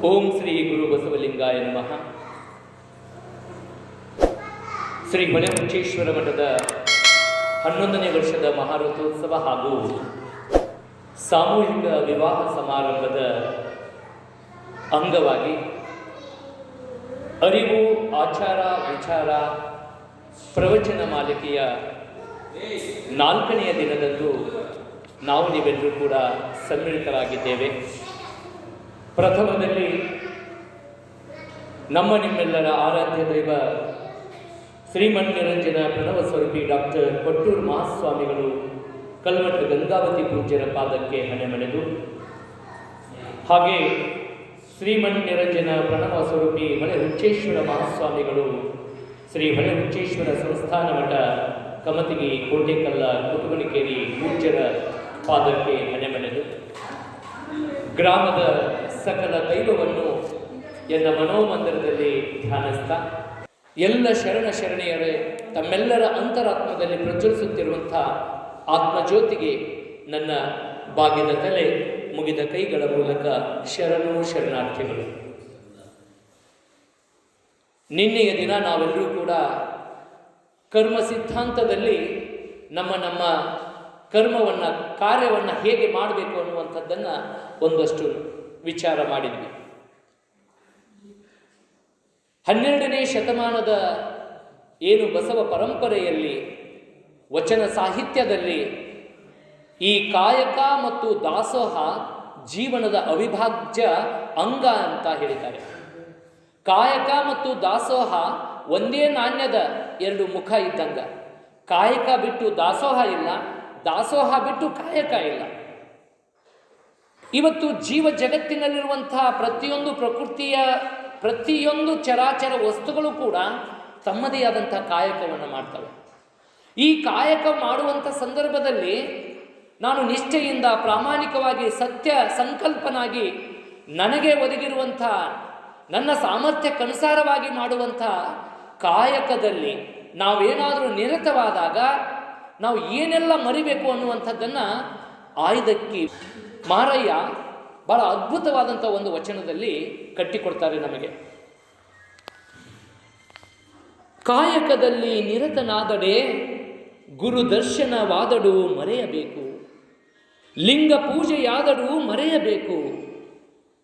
ಓಂ ಶ್ರೀ ಗುರು ಬಸವಲಿಂಗಾಯ ನಮಃ. ಶ್ರೀ ಹೊಳೆಮುಂಚೇಶ್ವರ ಮಠದ 11ನೇ ವರ್ಷದ ಮಹಾರಥೋತ್ಸವ ಹಾಗೂ ಸಾಮೂಹಿಕ ವಿವಾಹ ಸಮಾರಂಭದ ಅಂಗವಾಗಿ ಅರಿವು ಆಚಾರ ವಿಚಾರ ಪ್ರವಚನ ಮಾಲಿಕೆಯ 4ನೆಯ ದಿನದಂದು ನಾವು ನೀವೆಲ್ಲರೂ ಕೂಡ ಸಮ್ಮಿಳಿತರಾಗಿದ್ದೇವೆ. ಪ್ರಥಮದಲ್ಲಿ ನಮ್ಮ ನಿಮ್ಮೆಲ್ಲರ ಆರಾಧ್ಯ ದೈವ ಶ್ರೀಮನ್ನಿರಂಜನ ಪ್ರಣವ ಸ್ವರೂಪಿ ಡಾಕ್ಟರ್ ಕೊಟ್ಟೂರು ಮಹಾಸ್ವಾಮಿಗಳು ಕಲ್ಮಠ ಗಂಗಾವತಿ ಪೂಜ್ಯರ ಪಾದಕ್ಕೆ ಹಣೆಮಣೆದು, ಹಾಗೆ ಶ್ರೀಮನ್ನಿರಂಜನ ಪ್ರಣವ ಸ್ವರೂಪಿ ಹೊಳೆಹುಚ್ಚೇಶ್ವರ ಮಹಾಸ್ವಾಮಿಗಳು ಶ್ರೀ ಹೊಳೆಹುಚ್ಚೇಶ್ವರ ಸಂಸ್ಥಾನ ಮಠ ಕಮತಿಗಿ ಕೋಟೆಕಲ್ಲ ಕುಟುಗಣಿಕೇರಿ ಪೂಜ್ಯರ ಪಾದಕ್ಕೆ ಹಣೆಮಣೆದು, ಗ್ರಾಮದ ಸಕಲ ದೈವವನ್ನು ಎನ್ನ ಮನೋಮಂದಿರದಲ್ಲಿ ಧ್ಯಾನಿಸ್ತಾ ಎಲ್ಲ ಶರಣ ಶರಣೆಯರೇ ತಮ್ಮೆಲ್ಲರ ಅಂತರಾತ್ಮದಲ್ಲಿ ಪ್ರಜ್ವಲಿಸುತ್ತಿರುವಂಥ ಆತ್ಮಜ್ಯೋತಿಗೆ ನನ್ನ ಬಾಗಿದ ತಲೆ ಮುಗಿದ ಕೈಗಳ ಮೂಲಕ ಶರಣು ಶರಣಾರ್ಥಿಗಳು. ನಿನ್ನೆಯ ದಿನ ನಾವೆಲ್ಲರೂ ಕೂಡ ಕರ್ಮ ಸಿದ್ಧಾಂತದಲ್ಲಿ ನಮ್ಮ ಕರ್ಮವನ್ನು ಕಾರ್ಯವನ್ನು ಹೇಗೆ ಮಾಡಬೇಕು ಅನ್ನುವಂಥದ್ದನ್ನು ಒಂದಷ್ಟು ವಿಚಾರ ಮಾಡಿದ್ವಿ. 12ನೇ ಶತಮಾನದ ಏನು ಬಸವ ಪರಂಪರೆಯಲ್ಲಿ ವಚನ ಸಾಹಿತ್ಯದಲ್ಲಿ ಈ ಕಾಯಕ ಮತ್ತು ದಾಸೋಹ ಜೀವನದ ಅವಿಭಾಜ್ಯ ಅಂಗ ಅಂತ ಹೇಳಿದ್ದಾರೆ. ಕಾಯಕ ಮತ್ತು ದಾಸೋಹ ಒಂದೇ ನಾಣ್ಯದ 2 ಮುಖ ಇದ್ದಂಗ. ಕಾಯಕ ಬಿಟ್ಟು ದಾಸೋಹ ಇಲ್ಲ, ದಾಸೋಹ ಬಿಟ್ಟು ಕಾಯಕ ಇಲ್ಲ. ಇವತ್ತು ಜೀವ ಜಗತ್ತಿನಲ್ಲಿರುವಂತಹ ಪ್ರತಿಯೊಂದು ಪ್ರಕೃತಿಯ ಪ್ರತಿಯೊಂದು ಚರಾಚರ ವಸ್ತುಗಳು ಕೂಡ ತಮ್ಮದೇ ಆದಂಥ ಕಾಯಕವನ್ನು ಮಾಡ್ತವೆ. ಈ ಕಾಯಕ ಮಾಡುವಂಥ ಸಂದರ್ಭದಲ್ಲಿ ನಾನು ನಿಷ್ಠೆಯಿಂದ ಪ್ರಾಮಾಣಿಕವಾಗಿ ಸತ್ಯ ಸಂಕಲ್ಪನಾಗಿ ನನಗೆ ಒದಗಿರುವಂಥ ನನ್ನ ಸಾಮರ್ಥ್ಯಕ್ಕನುಸಾರವಾಗಿ ಮಾಡುವಂಥ ಕಾಯಕದಲ್ಲಿ ನಾವೇನಾದರೂ ನಿರತವಾದಾಗ ನಾವು ಏನೆಲ್ಲ ಮರಿಬೇಕು ಅನ್ನುವಂಥದ್ದನ್ನು ಆಯ್ದಕ್ಕಿ ಮಾರಯ್ಯ ಬಹಳ ಅದ್ಭುತವಾದಂಥ ಒಂದು ವಚನದಲ್ಲಿ ಕಟ್ಟಿಕೊಡ್ತಾರೆ ನಮಗೆ. ಕಾಯಕದಲ್ಲಿ ನಿರತನಾದಡೆ ಗುರು ದರ್ಶನವಾದಡು ಮರೆಯಬೇಕು, ಲಿಂಗ ಪೂಜೆಯಾದಡು ಮರೆಯಬೇಕು,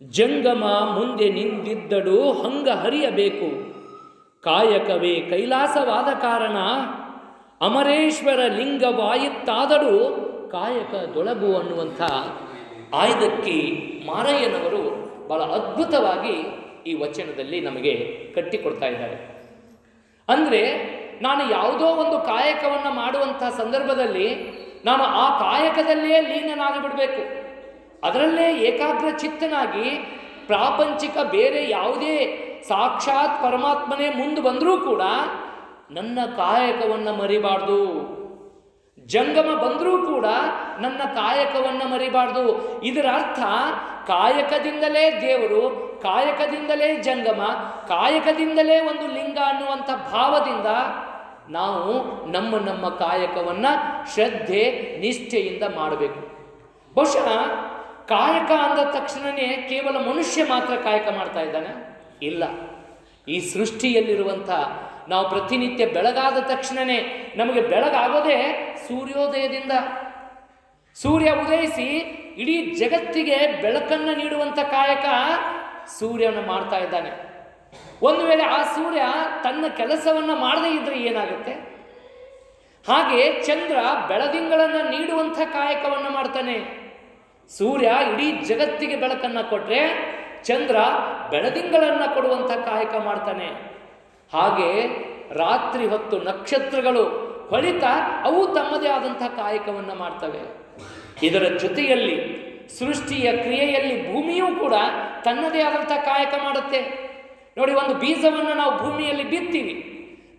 ಜಂಗಮ ಮುಂದೆ ನಿಂದಿದ್ದಡು ಹಂಗ ಹರಿಯಬೇಕು, ಕಾಯಕವೇ ಕೈಲಾಸವಾದ ಕಾರಣ ಅಮರೇಶ್ವರ ಲಿಂಗವಾಯಿತ್ತಾದಡು ಕಾಯಕದೊಳಗು ಅನ್ನುವಂಥ ಆಯ್ದಕ್ಕಿ ಮಾರಯ್ಯನವರು ಬಹಳ ಅದ್ಭುತವಾಗಿ ಈ ವಚನದಲ್ಲಿ ನಮಗೆ ಕಟ್ಟಿಕೊಡ್ತಾ ಇದ್ದಾರೆ. ಅಂದರೆ ನಾನು ಯಾವುದೋ ಒಂದು ಕಾಯಕವನ್ನು ಮಾಡುವಂಥ ಸಂದರ್ಭದಲ್ಲಿ ನಾನು ಆ ಕಾಯಕದಲ್ಲೇ ಲೀನನಾಗಿ ಬಿಡಬೇಕು, ಅದರಲ್ಲೇ ಏಕಾಗ್ರ ಚಿತ್ತನಾಗಿ ಪ್ರಾಪಂಚಿಕ ಬೇರೆ ಯಾವುದೇ ಸಾಕ್ಷಾತ್ ಪರಮಾತ್ಮನೇ ಮುಂದೆ ಬಂದರೂ ಕೂಡ ನನ್ನ ಕಾಯಕವನ್ನು ಮರಿಬಾರ್ದು. ಜಂಗಮ ಬಂದರೂ ಕೂಡ ನನ್ನ ಕಾಯಕವನ್ನು ಮರಿಬಾರ್ದು. ಇದರ ಅರ್ಥ ಕಾಯಕದಿಂದಲೇ ದೇವರು, ಕಾಯಕದಿಂದಲೇ ಜಂಗಮ, ಕಾಯಕದಿಂದಲೇ ಒಂದು ಲಿಂಗ ಅನ್ನುವಂಥ ಭಾವದಿಂದ ನಾವು ನಮ್ಮ ಕಾಯಕವನ್ನು ಶ್ರದ್ಧೆ ನಿಷ್ಠೆಯಿಂದ ಮಾಡಬೇಕು. ಬಹುಶಃ ಕಾಯಕ ಅಂದ ತಕ್ಷಣವೇ ಕೇವಲ ಮನುಷ್ಯ ಮಾತ್ರ ಕಾಯಕ ಮಾಡ್ತಾ ಇದ್ದಾನೆ? ಇಲ್ಲ. ಈ ಸೃಷ್ಟಿಯಲ್ಲಿರುವಂಥ ನಾವು ಪ್ರತಿನಿತ್ಯ ಬೆಳಗಾದ ತಕ್ಷಣವೇ ನಮಗೆ ಬೆಳಗಾಗೋದೇ ಸೂರ್ಯೋದಯದಿಂದ. ಸೂರ್ಯ ಉದಯಿಸಿ ಇಡೀ ಜಗತ್ತಿಗೆ ಬೆಳಕನ್ನು ನೀಡುವಂಥ ಕಾಯಕ ಸೂರ್ಯನ ಮಾಡ್ತಾ ಇದ್ದಾನೆ. ಒಂದು ವೇಳೆ ಆ ಸೂರ್ಯ ತನ್ನ ಕೆಲಸವನ್ನು ಮಾಡದೇ ಇದ್ದರೆ ಏನಾಗುತ್ತೆ? ಹಾಗೆ ಚಂದ್ರ ಬೆಳದಿಂಗಳನ್ನು ನೀಡುವಂಥ ಕಾಯಕವನ್ನು ಮಾಡ್ತಾನೆ. ಸೂರ್ಯ ಇಡೀ ಜಗತ್ತಿಗೆ ಬೆಳಕನ್ನು ಕೊಟ್ಟರೆ ಚಂದ್ರ ಬೆಳದಿಂಗಳನ್ನು ಕೊಡುವಂಥ ಕಾಯಕ ಮಾಡ್ತಾನೆ. ಹಾಗೆ ರಾತ್ರಿ ಹೊತ್ತು ನಕ್ಷತ್ರಗಳು ಹೊಳಿತಾ ಅವು ತಮ್ಮದೇ ಆದಂಥ ಕಾಯಕವನ್ನು ಮಾಡ್ತವೆ. ಇದರ ಜೊತೆಯಲ್ಲಿ ಸೃಷ್ಟಿಯ ಕ್ರಿಯೆಯಲ್ಲಿ ಭೂಮಿಯೂ ಕೂಡ ತನ್ನದೇ ಆದಂಥ ಕಾಯಕ ಮಾಡುತ್ತೆ. ನೋಡಿ, ಒಂದು ಬೀಜವನ್ನು ನಾವು ಭೂಮಿಯಲ್ಲಿ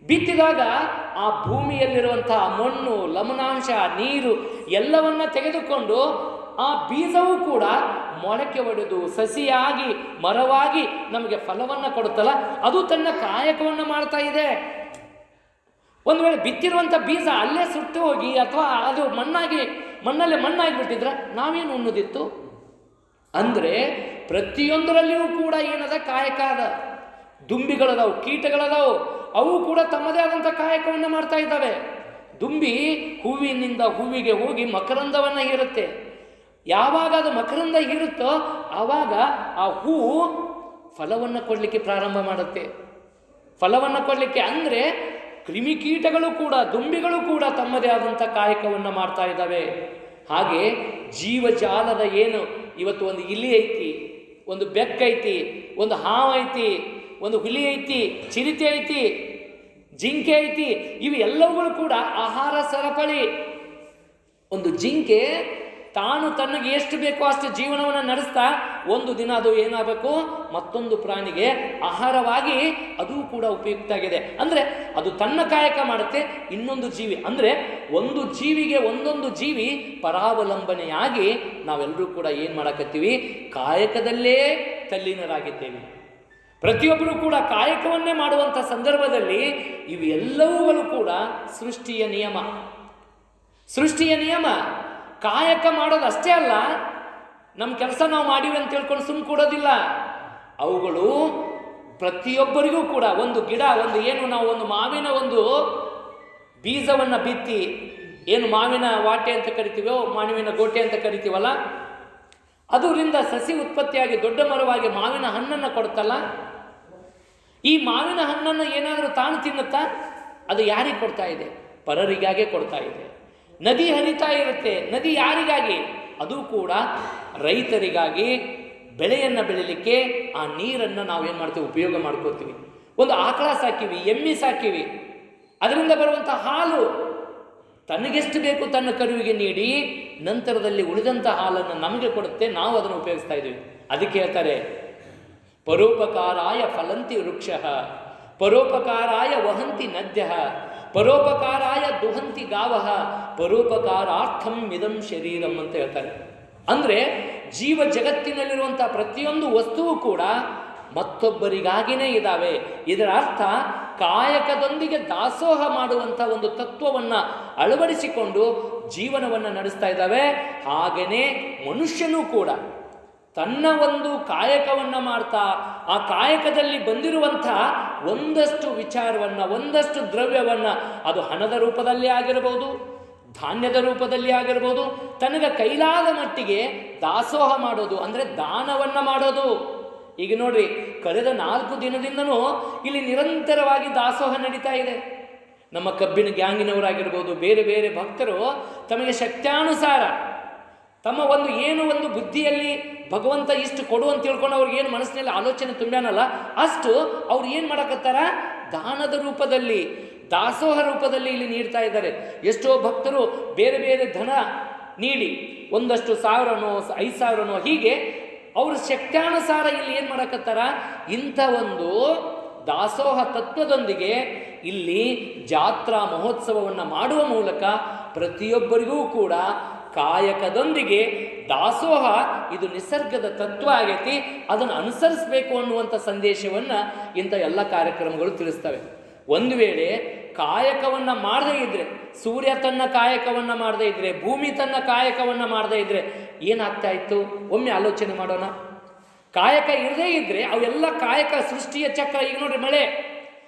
ಬಿತ್ತಿದಾಗ ಆ ಭೂಮಿಯಲ್ಲಿರುವಂತಹ ಮಣ್ಣು, ಲವಣಾಂಶ, ನೀರು ಎಲ್ಲವನ್ನ ತೆಗೆದುಕೊಂಡು ಆ ಬೀಜವೂ ಕೂಡ ಮೊಳಕೆ ಒಡೆದು ಸಸಿಯಾಗಿ ಮರವಾಗಿ ನಮಗೆ ಫಲವನ್ನು ಕೊಡುತ್ತಲ್ಲ, ಅದು ತನ್ನ ಕಾಯಕವನ್ನು ಮಾಡ್ತಾ ಇದೆ. ಒಂದು ವೇಳೆ ಬಿತ್ತಿರುವಂಥ ಬೀಜ ಅಲ್ಲೇ ಸುಟ್ಟು ಹೋಗಿ ಅಥವಾ ಅದು ಮಣ್ಣಲ್ಲೇ ಮಣ್ಣಾಗಿ ಬಿಟ್ಟಿದ್ರೆ ನಾವೇನು ಉಣ್ಣುದಿತ್ತು? ಅಂದರೆ ಪ್ರತಿಯೊಂದರಲ್ಲಿಯೂ ಕೂಡ ಏನದ ಕಾಯಕ ಅದ. ದುಂಬಿಗಳದಾವು, ಕೀಟಗಳದಾವು, ಅವು ಕೂಡ ತಮ್ಮದೇ ಆದಂಥ ಕಾಯಕವನ್ನು ಮಾಡ್ತಾ ಇದ್ದಾವೆ. ದುಂಬಿ ಹೂವಿನಿಂದ ಹೂವಿಗೆ ಹೋಗಿ ಮಕರಂದವನ್ನು ಹೀರುತ್ತೆ. ಯಾವಾಗ ಅದು ಮಕರಂದ ಹೀರುತ್ತೋ ಆವಾಗ ಆ ಹೂವು ಫಲವನ್ನು ಕೊಡಲಿಕ್ಕೆ ಪ್ರಾರಂಭ ಮಾಡುತ್ತೆ. ಫಲವನ್ನು ಕೊಡಲಿಕ್ಕೆ ಅಂದರೆ ಕ್ರಿಮಿಕೀಟಗಳು ಕೂಡ, ದುಂಬಿಗಳು ಕೂಡ ತಮ್ಮದೇ ಆದಂಥ ಕಾಯಕವನ್ನು ಮಾಡ್ತಾ ಇದ್ದಾವೆ. ಹಾಗೆ ಜೀವಜಾಲದ ಏನು ಇವತ್ತು ಒಂದು ಇಲಿ ಐತಿ, ಒಂದು ಬೆಕ್ಕೈತಿ, ಒಂದು ಹಾವು ಐತಿ, ಒಂದು ಹುಲಿ ಐತಿ, ಚಿರತೆ ಐತಿ, ಜಿಂಕೆ ಐತಿ, ಇವು ಎಲ್ಲವುಗಳು ಕೂಡ ಆಹಾರ ಸರಪಳಿ. ಒಂದು ಜಿಂಕೆ ತಾನು ತನಗೆ ಎಷ್ಟು ಬೇಕೋ ಅಷ್ಟು ಜೀವನವನ್ನು ನಡೆಸ್ತಾ ಒಂದು ದಿನ ಅದು ಏನಾಗಬೇಕು, ಮತ್ತೊಂದು ಪ್ರಾಣಿಗೆ ಆಹಾರವಾಗಿ ಅದು ಕೂಡ ಉಪಯುಕ್ತ ಆಗಿದೆ. ಅಂದರೆ ಅದು ತನ್ನ ಕಾಯಕ ಮಾಡುತ್ತೆ, ಇನ್ನೊಂದು ಜೀವಿ ಅಂದರೆ ಒಂದು ಜೀವಿಗೆ ಒಂದೊಂದು ಜೀವಿ ಪರಾವಲಂಬನೆಯಾಗಿ ನಾವೆಲ್ಲರೂ ಕೂಡ ಏನು ಮಾಡಕತ್ತೀವಿ, ಕಾಯಕದಲ್ಲೇ ತಲ್ಲೀನರಾಗಿದ್ದೇವೆ. ಪ್ರತಿಯೊಬ್ಬರೂ ಕೂಡ ಕಾಯಕವನ್ನೇ ಮಾಡುವಂಥ ಸಂದರ್ಭದಲ್ಲಿ ಇವು ಎಲ್ಲವುಗಳು ಕೂಡ ಸೃಷ್ಟಿಯ ನಿಯಮ. ಸೃಷ್ಟಿಯ ನಿಯಮ. ಕಾಯಕ ಮಾಡೋದು ಅಷ್ಟೇ ಅಲ್ಲ, ನಮ್ಮ ಕೆಲಸ ನಾವು ಮಾಡಿವಿ ಅಂತ ತಿಳ್ಕೊಂಡು ಸುಮ್ಮನೆ ಕೊಡೋದಿಲ್ಲ. ಅವುಗಳು ಪ್ರತಿಯೊಬ್ಬರಿಗೂ ಕೂಡ ಒಂದು ಗಿಡ, ಒಂದು ಏನು ನಾವು ಒಂದು ಮಾವಿನ ಒಂದು ಬೀಜವನ್ನು ಬಿತ್ತಿ, ಏನು ಮಾವಿನ ವಾಟೆ ಅಂತ ಕರಿತೀವೋ, ಮಾವಿನ ಗೋಟೆ ಅಂತ ಕರಿತೀವಲ್ಲ, ಅದರಿಂದ ಸಸಿ ಉತ್ಪತ್ತಿಯಾಗಿ ದೊಡ್ಡ ಮರವಾಗಿ ಮಾವಿನ ಹಣ್ಣನ್ನು ಕೊಡುತ್ತಲ್ಲ. ಈ ಮಾವಿನ ಹಣ್ಣನ್ನು ಏನಾದರೂ ತಾನು ತಿನ್ನುತ್ತಾ? ಅದು ಯಾರಿಗೆ ಕೊಡ್ತಾ ಇದೆ? ಪರರಿಗಾಗೆ ಕೊಡ್ತಾ ಇದೆ. ನದಿ ಹರಿತಾ ಇರುತ್ತೆ. ನದಿ ಯಾರಿಗಾಗಿ? ಅದು ಕೂಡ ರೈತರಿಗಾಗಿ, ಬೆಳೆಯನ್ನು ಬೆಳಿಲಿಕ್ಕೆ ಆ ನೀರನ್ನು ನಾವೇನು ಮಾಡ್ತೀವಿ, ಉಪಯೋಗ ಮಾಡ್ಕೋತೀವಿ. ಒಂದು ಆಕಳ ಸಾಕಿವಿ, ಎಮ್ಮೆ ಸಾಕಿವಿ, ಅದರಿಂದ ಬರುವಂಥ ಹಾಲು ತನಗೆಷ್ಟು ಬೇಕು ತನ್ನ ಕರುವಿಗೆ ನೀಡಿ ನಂತರದಲ್ಲಿ ಉಳಿದಂಥ ಹಾಲನ್ನು ನಮಗೆ ಕೊಡುತ್ತೆ, ನಾವು ಅದನ್ನು ಉಪಯೋಗಿಸ್ತಾ ಇದ್ದೀವಿ. ಅದಕ್ಕೆ ಹೇಳ್ತಾರೆ, ಪರೋಪಕಾರಾಯ ಫಲಂತಿ ವೃಕ್ಷ, ಪರೋಪಕಾರಾಯ ವಹಂತಿ ನದ್ಯ, ಪರೋಪಕಾರಾಯ ದುಹಂತಿ ಗಾವ, ಪರೋಪಕಾರಾರ್ಥಂ ಮಿದಂ ಶರೀರಂ ಅಂತ ಹೇಳ್ತಾರೆ. ಅಂದರೆ ಜೀವ ಜಗತ್ತಿನಲ್ಲಿರುವಂಥ ಪ್ರತಿಯೊಂದು ವಸ್ತುವು ಕೂಡ ಮತ್ತೊಬ್ಬರಿಗಾಗಿಯೇ ಇದ್ದಾವೆ. ಇದರ ಅರ್ಥ ಕಾಯಕದೊಂದಿಗೆ ದಾಸೋಹ ಮಾಡುವಂಥ ಒಂದು ತತ್ವವನ್ನು ಅಳವಡಿಸಿಕೊಂಡು ಜೀವನವನ್ನು ನಡೆಸ್ತಾ ಇದ್ದಾವೆ. ಹಾಗೆಯೇ ಮನುಷ್ಯನೂ ಕೂಡ ತನ್ನ ಒಂದು ಕಾಯಕವನ್ನು ಮಾಡ್ತಾ ಆ ಕಾಯಕದಲ್ಲಿ ಬಂದಿರುವಂಥ ಒಂದಷ್ಟು ವಿಚಾರವನ್ನು, ಒಂದಷ್ಟು ದ್ರವ್ಯವನ್ನು, ಅದು ಹಣದ ರೂಪದಲ್ಲಿ ಆಗಿರಬಹುದು, ಧಾನ್ಯದ ರೂಪದಲ್ಲಿ ಆಗಿರ್ಬೋದು, ತನಗೆ ಕೈಲಾದ ಮಟ್ಟಿಗೆ ದಾಸೋಹ ಮಾಡೋದು ಅಂದರೆ ದಾನವನ್ನು ಮಾಡೋದು. ಈಗ ನೋಡ್ರಿ, ಕಳೆದ 4 ದಿನದಿಂದನೂ ಇಲ್ಲಿ ನಿರಂತರವಾಗಿ ದಾಸೋಹ ನಡೀತಾ ಇದೆ. ನಮ್ಮ ಕಬ್ಬಿನ ಗ್ಯಾಂಗಿನವರಾಗಿರ್ಬೋದು, ಬೇರೆ ಬೇರೆ ಭಕ್ತರು ತಮಗೆ ಶಕ್ತ್ಯಾನುಸಾರ ತಮ್ಮ ಒಂದು ಬುದ್ಧಿಯಲ್ಲಿ ಭಗವಂತ ಇಷ್ಟು ಕೊಡು ಅಂತ ತಿಳ್ಕೊಂಡು ಅವ್ರಿಗೆ ಏನು ಮನಸ್ಸಿನಲ್ಲಿ ಆಲೋಚನೆ ತುಂಬ್ಯಾನಲ್ಲ, ಅಷ್ಟು ಅವ್ರು ಏನು ಮಾಡಕತ್ತಾರ, ದಾನದ ರೂಪದಲ್ಲಿ, ದಾಸೋಹ ರೂಪದಲ್ಲಿ ಇಲ್ಲಿ ನೀಡ್ತಾ ಇದ್ದಾರೆ. ಎಷ್ಟೋ ಭಕ್ತರು ಬೇರೆ ಬೇರೆ ಧನ ನೀಡಿ ಒಂದಷ್ಟು 1000ನೋ 5000ನೋ ಹೀಗೆ ಅವ್ರ ಶಕ್ತ್ಯಾನುಸಾರ ಇಲ್ಲಿ ಏನು ಮಾಡಕತ್ತಾರ, ಇಂಥ ಒಂದು ದಾಸೋಹ ತತ್ವದೊಂದಿಗೆ ಇಲ್ಲಿ ಜಾತ್ರಾ ಮಹೋತ್ಸವವನ್ನು ಮಾಡುವ ಮೂಲಕ ಪ್ರತಿಯೊಬ್ಬರಿಗೂ ಕೂಡ ಕಾಯಕದೊಂದಿಗೆ ದಾಸೋಹ ಇದು ನಿಸರ್ಗದ ತತ್ವ ಆಗೈತಿ, ಅದನ್ನು ಅನುಸರಿಸಬೇಕು ಅನ್ನುವಂಥ ಸಂದೇಶವನ್ನು ಇಂಥ ಎಲ್ಲ ಕಾರ್ಯಕ್ರಮಗಳು ತಿಳಿಸ್ತವೆ. ಒಂದು ವೇಳೆ ಕಾಯಕವನ್ನು ಮಾಡದೇ ಇದ್ದರೆ, ಸೂರ್ಯ ತನ್ನ ಕಾಯಕವನ್ನು ಮಾಡದೇ ಇದ್ದರೆ, ಭೂಮಿ ತನ್ನ ಕಾಯಕವನ್ನು ಮಾಡದೇ ಇದ್ದರೆ ಏನಾಗ್ತಾ ಇತ್ತು? ಒಮ್ಮೆ ಆಲೋಚನೆ ಮಾಡೋಣ. ಕಾಯಕ ಇರದೇ ಇದ್ದರೆ ಅವೆಲ್ಲ ಕಾಯಕ ಸೃಷ್ಟಿಯ ಚಕ್ರ. ಈಗ ನೋಡ್ರಿ, ಮಳೆ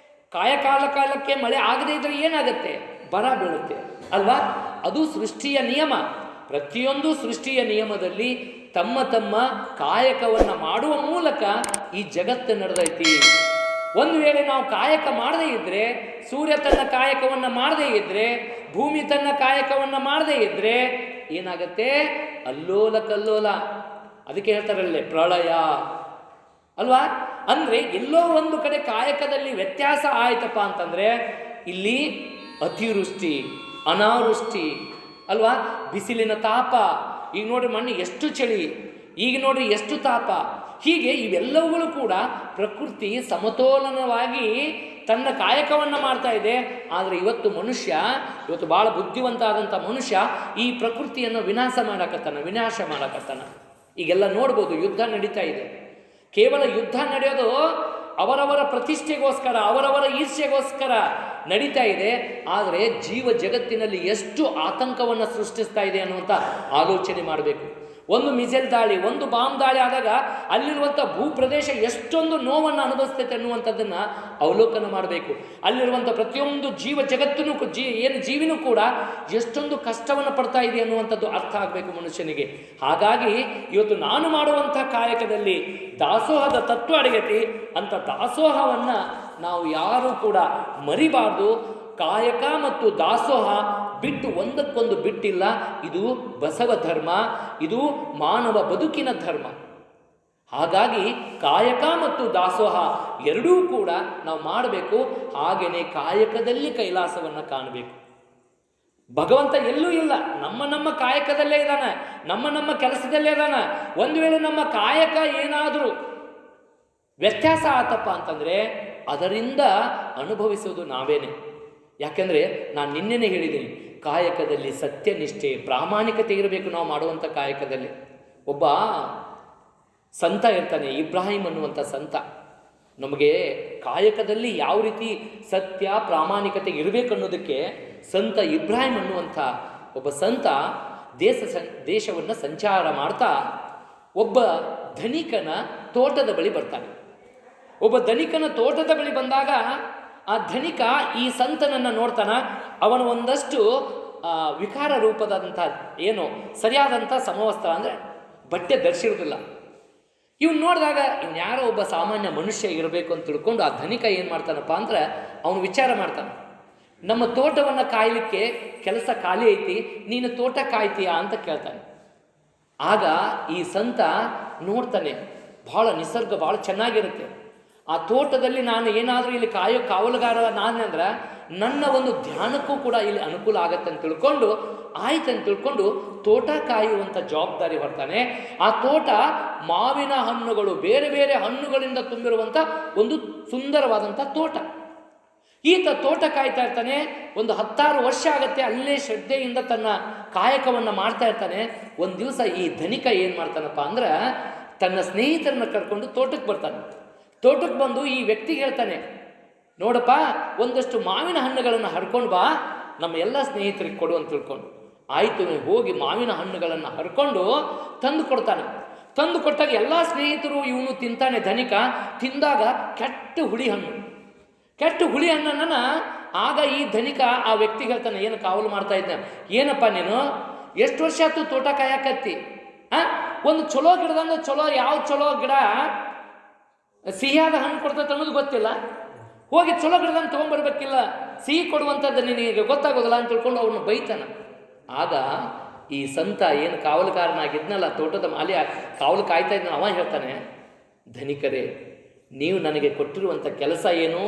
ಕಾಲಕ್ಕೆ ಮಳೆ ಆಗದೇ ಇದ್ದರೆ ಏನಾಗುತ್ತೆ? ಬರ ಬೀಳುತ್ತೆ ಅಲ್ವಾ? ಅದು ಸೃಷ್ಟಿಯ ನಿಯಮ. ಪ್ರತಿಯೊಂದು ಸೃಷ್ಟಿಯ ನಿಯಮದಲ್ಲಿ ತಮ್ಮ ತಮ್ಮ ಕಾಯಕವನ್ನು ಮಾಡುವ ಮೂಲಕ ಈ ಜಗತ್ತು ನಡೆದೈತಿ. ಒಂದು ವೇಳೆ ನಾವು ಕಾಯಕ ಮಾಡದೇ ಇದ್ದರೆ, ಸೂರ್ಯ ತನ್ನ ಕಾಯಕವನ್ನು ಮಾಡದೇ ಇದ್ದರೆ, ಭೂಮಿ ತನ್ನ ಕಾಯಕವನ್ನು ಮಾಡದೇ ಇದ್ದರೆ ಏನಾಗತ್ತೆ? ಅಲ್ಲೋಲ ಕಲ್ಲೋಲ. ಅದಕ್ಕೆ ಹೇಳ್ತಾರಲ್ಲೇ ಪ್ರಳಯ ಅಲ್ವಾ? ಅಂದರೆ ಎಲ್ಲೋ ಒಂದು ಕಡೆ ಕಾಯಕದಲ್ಲಿ ವ್ಯತ್ಯಾಸ ಆಯ್ತಪ್ಪ ಅಂತಂದರೆ ಇಲ್ಲಿ ಅತಿವೃಷ್ಟಿ, ಅನಾವೃಷ್ಟಿ ಅಲ್ವಾ? ಬಿಸಿಲಿನ ತಾಪ, ಈಗ ನೋಡ್ರಿ ಮಣ್ಣು ಎಷ್ಟು ಚಳಿ, ಈಗ ನೋಡ್ರಿ ಎಷ್ಟು ತಾಪ. ಹೀಗೆ ಇವೆಲ್ಲವುಗಳು ಕೂಡ ಪ್ರಕೃತಿ ಸಮತೋಲನವಾಗಿ ತನ್ನ ಕಾಯಕವನ್ನು ಮಾಡ್ತಾ ಇದೆ. ಆದರೆ ಇವತ್ತು ಭಾಳ ಬುದ್ಧಿವಂತ ಆದಂಥ ಮನುಷ್ಯ ಈ ಪ್ರಕೃತಿಯನ್ನು ವಿನಾಶ ಮಾಡಕತ್ತಾನ. ಈಗೆಲ್ಲ ನೋಡ್ಬೋದು, ಯುದ್ಧ ನಡೀತಾ ಇದೆ. ಕೇವಲ ಯುದ್ಧ ನಡೆಯೋದು ಅವರವರ ಪ್ರತಿಷ್ಠೆಗೋಸ್ಕರ, ಅವರವರ ಈರ್ಷ್ಯೆಗೋಸ್ಕರ ನಡೀತಾ ಇದೆ. ಆದರೆ ಜೀವ ಜಗತ್ತಿನಲ್ಲಿ ಎಷ್ಟು ಆತಂಕವನ್ನು ಸೃಷ್ಟಿಸ್ತಾ ಇದೆ ಅನ್ನುವಂಥ ಆಲೋಚನೆ ಮಾಡಬೇಕು. ಒಂದು ಮಿಸೈಲ್ ದಾಳಿ, ಒಂದು ಬಾಂಬ್ ದಾಳಿ ಆದಾಗ ಅಲ್ಲಿರುವಂಥ ಭೂಪ್ರದೇಶ ಎಷ್ಟೊಂದು ನೋವನ್ನು ಅನುಭವಿಸ್ತೈತೆ ಅನ್ನುವಂಥದ್ದನ್ನು ಅವಲೋಕನ ಮಾಡಬೇಕು. ಅಲ್ಲಿರುವಂಥ ಪ್ರತಿಯೊಂದು ಜೀವ ಜಗತ್ತೂ ಏನು ಜೀವಿನೂ ಕೂಡ ಎಷ್ಟೊಂದು ಕಷ್ಟವನ್ನು ಪಡ್ತಾ ಇದೆ ಅನ್ನುವಂಥದ್ದು ಅರ್ಥ ಆಗಬೇಕು ಮನುಷ್ಯನಿಗೆ. ಹಾಗಾಗಿ ಇವತ್ತು ನಾನು ಮಾಡುವಂಥ ಕಾಯಕದಲ್ಲಿ ದಾಸೋಹದ ತತ್ವ ಅಡಗತಿ. ಅಂಥ ದಾಸೋಹವನ್ನು ನಾವು ಯಾರೂ ಕೂಡ ಮರಿಬಾರ್ದು. ಕಾಯಕ ಮತ್ತು ದಾಸೋಹ ಬಿಟ್ಟು ಒಂದಕ್ಕೊಂದು ಬಿಟ್ಟಿಲ್ಲ. ಇದು ಬಸವ ಧರ್ಮ, ಇದು ಮಾನವ ಬದುಕಿನ ಧರ್ಮ. ಹಾಗಾಗಿ ಕಾಯಕ ಮತ್ತು ದಾಸೋಹ ಎರಡೂ ಕೂಡ ನಾವು ಮಾಡಬೇಕು. ಹಾಗೆಯೇ ಕಾಯಕದಲ್ಲಿ ಕೈಲಾಸವನ್ನು ಕಾಣಬೇಕು. ಭಗವಂತ ಎಲ್ಲೂ ಇಲ್ಲ, ನಮ್ಮ ಕಾಯಕದಲ್ಲೇ ಇದ್ದಾನೆ, ನಮ್ಮ ಕೆಲಸದಲ್ಲೇ ಇದ್ದಾನೆ. ಒಂದು ವೇಳೆ ನಮ್ಮ ಕಾಯಕ ಏನಾದರೂ ವ್ಯತ್ಯಾಸ ಆತಪ್ಪ ಅಂತಂದರೆ ಅದರಿಂದ ಅನುಭವಿಸುವುದು ನಾವೇನೆ. ಯಾಕೆಂದರೆ ನಾನು ನಿನ್ನೆನೇ ಹೇಳಿದ್ದೀನಿ, ಕಾಯಕದಲ್ಲಿ ಸತ್ಯನಿಷ್ಠೆ ಪ್ರಾಮಾಣಿಕತೆ ಇರಬೇಕು ನಾವು ಮಾಡುವಂಥ ಕಾಯಕದಲ್ಲಿ. ಒಬ್ಬ ಸಂತ ಇರ್ತಾನೆ, ಇಬ್ರಾಹಿಂ ಅನ್ನುವಂಥ ಸಂತ. ನಮಗೆ ಕಾಯಕದಲ್ಲಿ ಯಾವ ರೀತಿ ಸತ್ಯ ಪ್ರಾಮಾಣಿಕತೆ ಇರಬೇಕು ಅನ್ನೋದಕ್ಕೆ ಸಂತ ಇಬ್ರಾಹಿಂ ಅನ್ನುವಂಥ ಒಬ್ಬ ಸಂತ ದೇಶವನ್ನು ಸಂಚಾರ ಮಾಡ್ತಾ ಒಬ್ಬ ಧನಿಕನ ತೋಟದ ಬಳಿ ಬರ್ತಾನೆ. ಒಬ್ಬ ಧನಿಕನ ತೋಟದ ಬಳಿ ಬಂದಾಗ ಆ ಧನಿಕ ಈ ಸಂತನನ್ನು ನೋಡ್ತಾನ. ಅವನು ಒಂದಷ್ಟು ವಿಕಾರ ರೂಪದಂಥ ಏನು ಸರಿಯಾದಂಥ ಸಮವಸ್ತ್ರ ಅಂದರೆ ಬಟ್ಟೆ ಧರಿಸಿರೋದಿಲ್ಲ. ಇವನು ನೋಡಿದಾಗ ಇವನು ಯಾರೋ ಒಬ್ಬ ಸಾಮಾನ್ಯ ಮನುಷ್ಯ ಇರಬೇಕು ಅಂತ ತಿಳ್ಕೊಂಡು ಆ ಧನಿಕ ಏನು ಮಾಡ್ತಾನಪ್ಪ ಅಂದ್ರೆ ಅವನು ವಿಚಾರ ಮಾಡ್ತಾನೆ, ನಮ್ಮ ತೋಟವನ್ನು ಕಾಯಲಿಕ್ಕೆ ಕೆಲಸ ಖಾಲಿ ಐತಿ, ನೀನು ತೋಟ ಕಾಯ್ತೀಯಾ ಅಂತ ಕೇಳ್ತಾನೆ. ಆಗ ಈ ಸಂತ ನೋಡ್ತಾನೆ, ಭಾಳ ನಿಸರ್ಗ ಭಾಳ ಚೆನ್ನಾಗಿರುತ್ತೆ. ಆ ತೋಟದಲ್ಲಿ ನಾನು ಏನಾದರೂ ಇಲ್ಲಿ ಕಾವಲುಗಾರ ನಾನಂದ್ರೆ ನನ್ನ ಒಂದು ಧ್ಯಾನಕ್ಕೂ ಕೂಡ ಇಲ್ಲಿ ಅನುಕೂಲ ಆಗತ್ತೆ ಅಂತ ತಿಳ್ಕೊಂಡು ಆಯ್ತಂತ ತಿಳ್ಕೊಂಡು ತೋಟ ಕಾಯುವಂಥ ಜವಾಬ್ದಾರಿ ಹೊರ್ತಾನೆ. ಆ ತೋಟ ಮಾವಿನ ಹಣ್ಣುಗಳು, ಬೇರೆ ಬೇರೆ ಹಣ್ಣುಗಳಿಂದ ತುಂಬಿರುವಂಥ ಒಂದು ಸುಂದರವಾದಂಥ ತೋಟ. ಈತ ತೋಟ ಕಾಯ್ತಾ ಇರ್ತಾನೆ. ಒಂದು 10 ವರ್ಷ ಆಗತ್ತೆ ಅಲ್ಲೇ ಶ್ರದ್ಧೆಯಿಂದ ತನ್ನ ಕಾಯಕವನ್ನು ಮಾಡ್ತಾ ಇರ್ತಾನೆ. ಒಂದು ದಿವಸ ಈ ಧನಿಕ ಏನು ಮಾಡ್ತಾನಪ್ಪ ಅಂದ್ರೆ ತನ್ನ ಸ್ನೇಹಿತರನ್ನ ಕರ್ಕೊಂಡು ತೋಟಕ್ಕೆ ಬರ್ತಾನೆ. ತೋಟಕ್ಕೆ ಬಂದು ಈ ವ್ಯಕ್ತಿಗೆ ಹೇಳ್ತಾನೆ, ನೋಡಪ್ಪ ಒಂದಷ್ಟು ಮಾವಿನ ಹಣ್ಣುಗಳನ್ನು ಹರ್ಕೊಂಡು ಬಾ, ನಮ್ಮ ಎಲ್ಲ ಸ್ನೇಹಿತರಿಗೆ ಕೊಡು ಅಂತ ತಿಳ್ಕೊಂಡು. ಆಯಿತು, ಹೋಗಿ ಮಾವಿನ ಹಣ್ಣುಗಳನ್ನು ಹರ್ಕೊಂಡು ತಂದು ಕೊಡ್ತಾನೆ. ತಂದು ಕೊಟ್ಟಾಗ ಎಲ್ಲ ಸ್ನೇಹಿತರು ಇವನು ತಿಂತಾನೆ. ಧನಿಕ ತಿಂದಾಗ ಕೆಟ್ಟ ಹುಳಿ ಹಣ್ಣನ್ನು ಆಗ ಈ ಧನಿಕ ಆ ವ್ಯಕ್ತಿಗೆ ಹೇಳ್ತಾನೆ, ಏನು ಕಾವಲು ಮಾಡ್ತಾ ಇದ್ದ, ಏನಪ್ಪ ನೀನು ಎಷ್ಟು ವರ್ಷ ಆಯ್ತು ತೋಟ ಕಾಯಕತ್ತಿ? ಒಂದು ಚಲೋ ಗಿಡದಂದ್ರೆ ಚಲೋ ಗಿಡ ಸಿಹಿಯಾದ ಹಣ್ಣು ಕೊಡ್ತೈತೆ ಅನ್ನೋದು ಗೊತ್ತಿಲ್ಲ, ಹೋಗಿ ಚಲೋ ಗಿಡದಂಗೆ ತೊಗೊಂಬರ್ಬೇಕಿಲ್ಲ, ಸಿಹಿ ಕೊಡುವಂಥದ್ದು ನಿನಗೆ ಗೊತ್ತಾಗೋದಿಲ್ಲ ಅಂತ ತಿಳ್ಕೊಂಡು ಅವನು ಬೈತಾನ. ಆಗ ಈ ಸಂತ ಏನು ಕಾವಲುಕಾರನಾಗಿದ್ನಲ್ಲ, ತೋಟದ ಮಾಲಿ ಕಾವಲು ಕಾಯ್ತಾ ಇದ್ನ, ಅವ ಹೇಳ್ತಾನೆ, ಧನಿಕರೇ, ನೀವು ನನಗೆ ಕೊಟ್ಟಿರುವಂಥ ಕೆಲಸ ಏನು?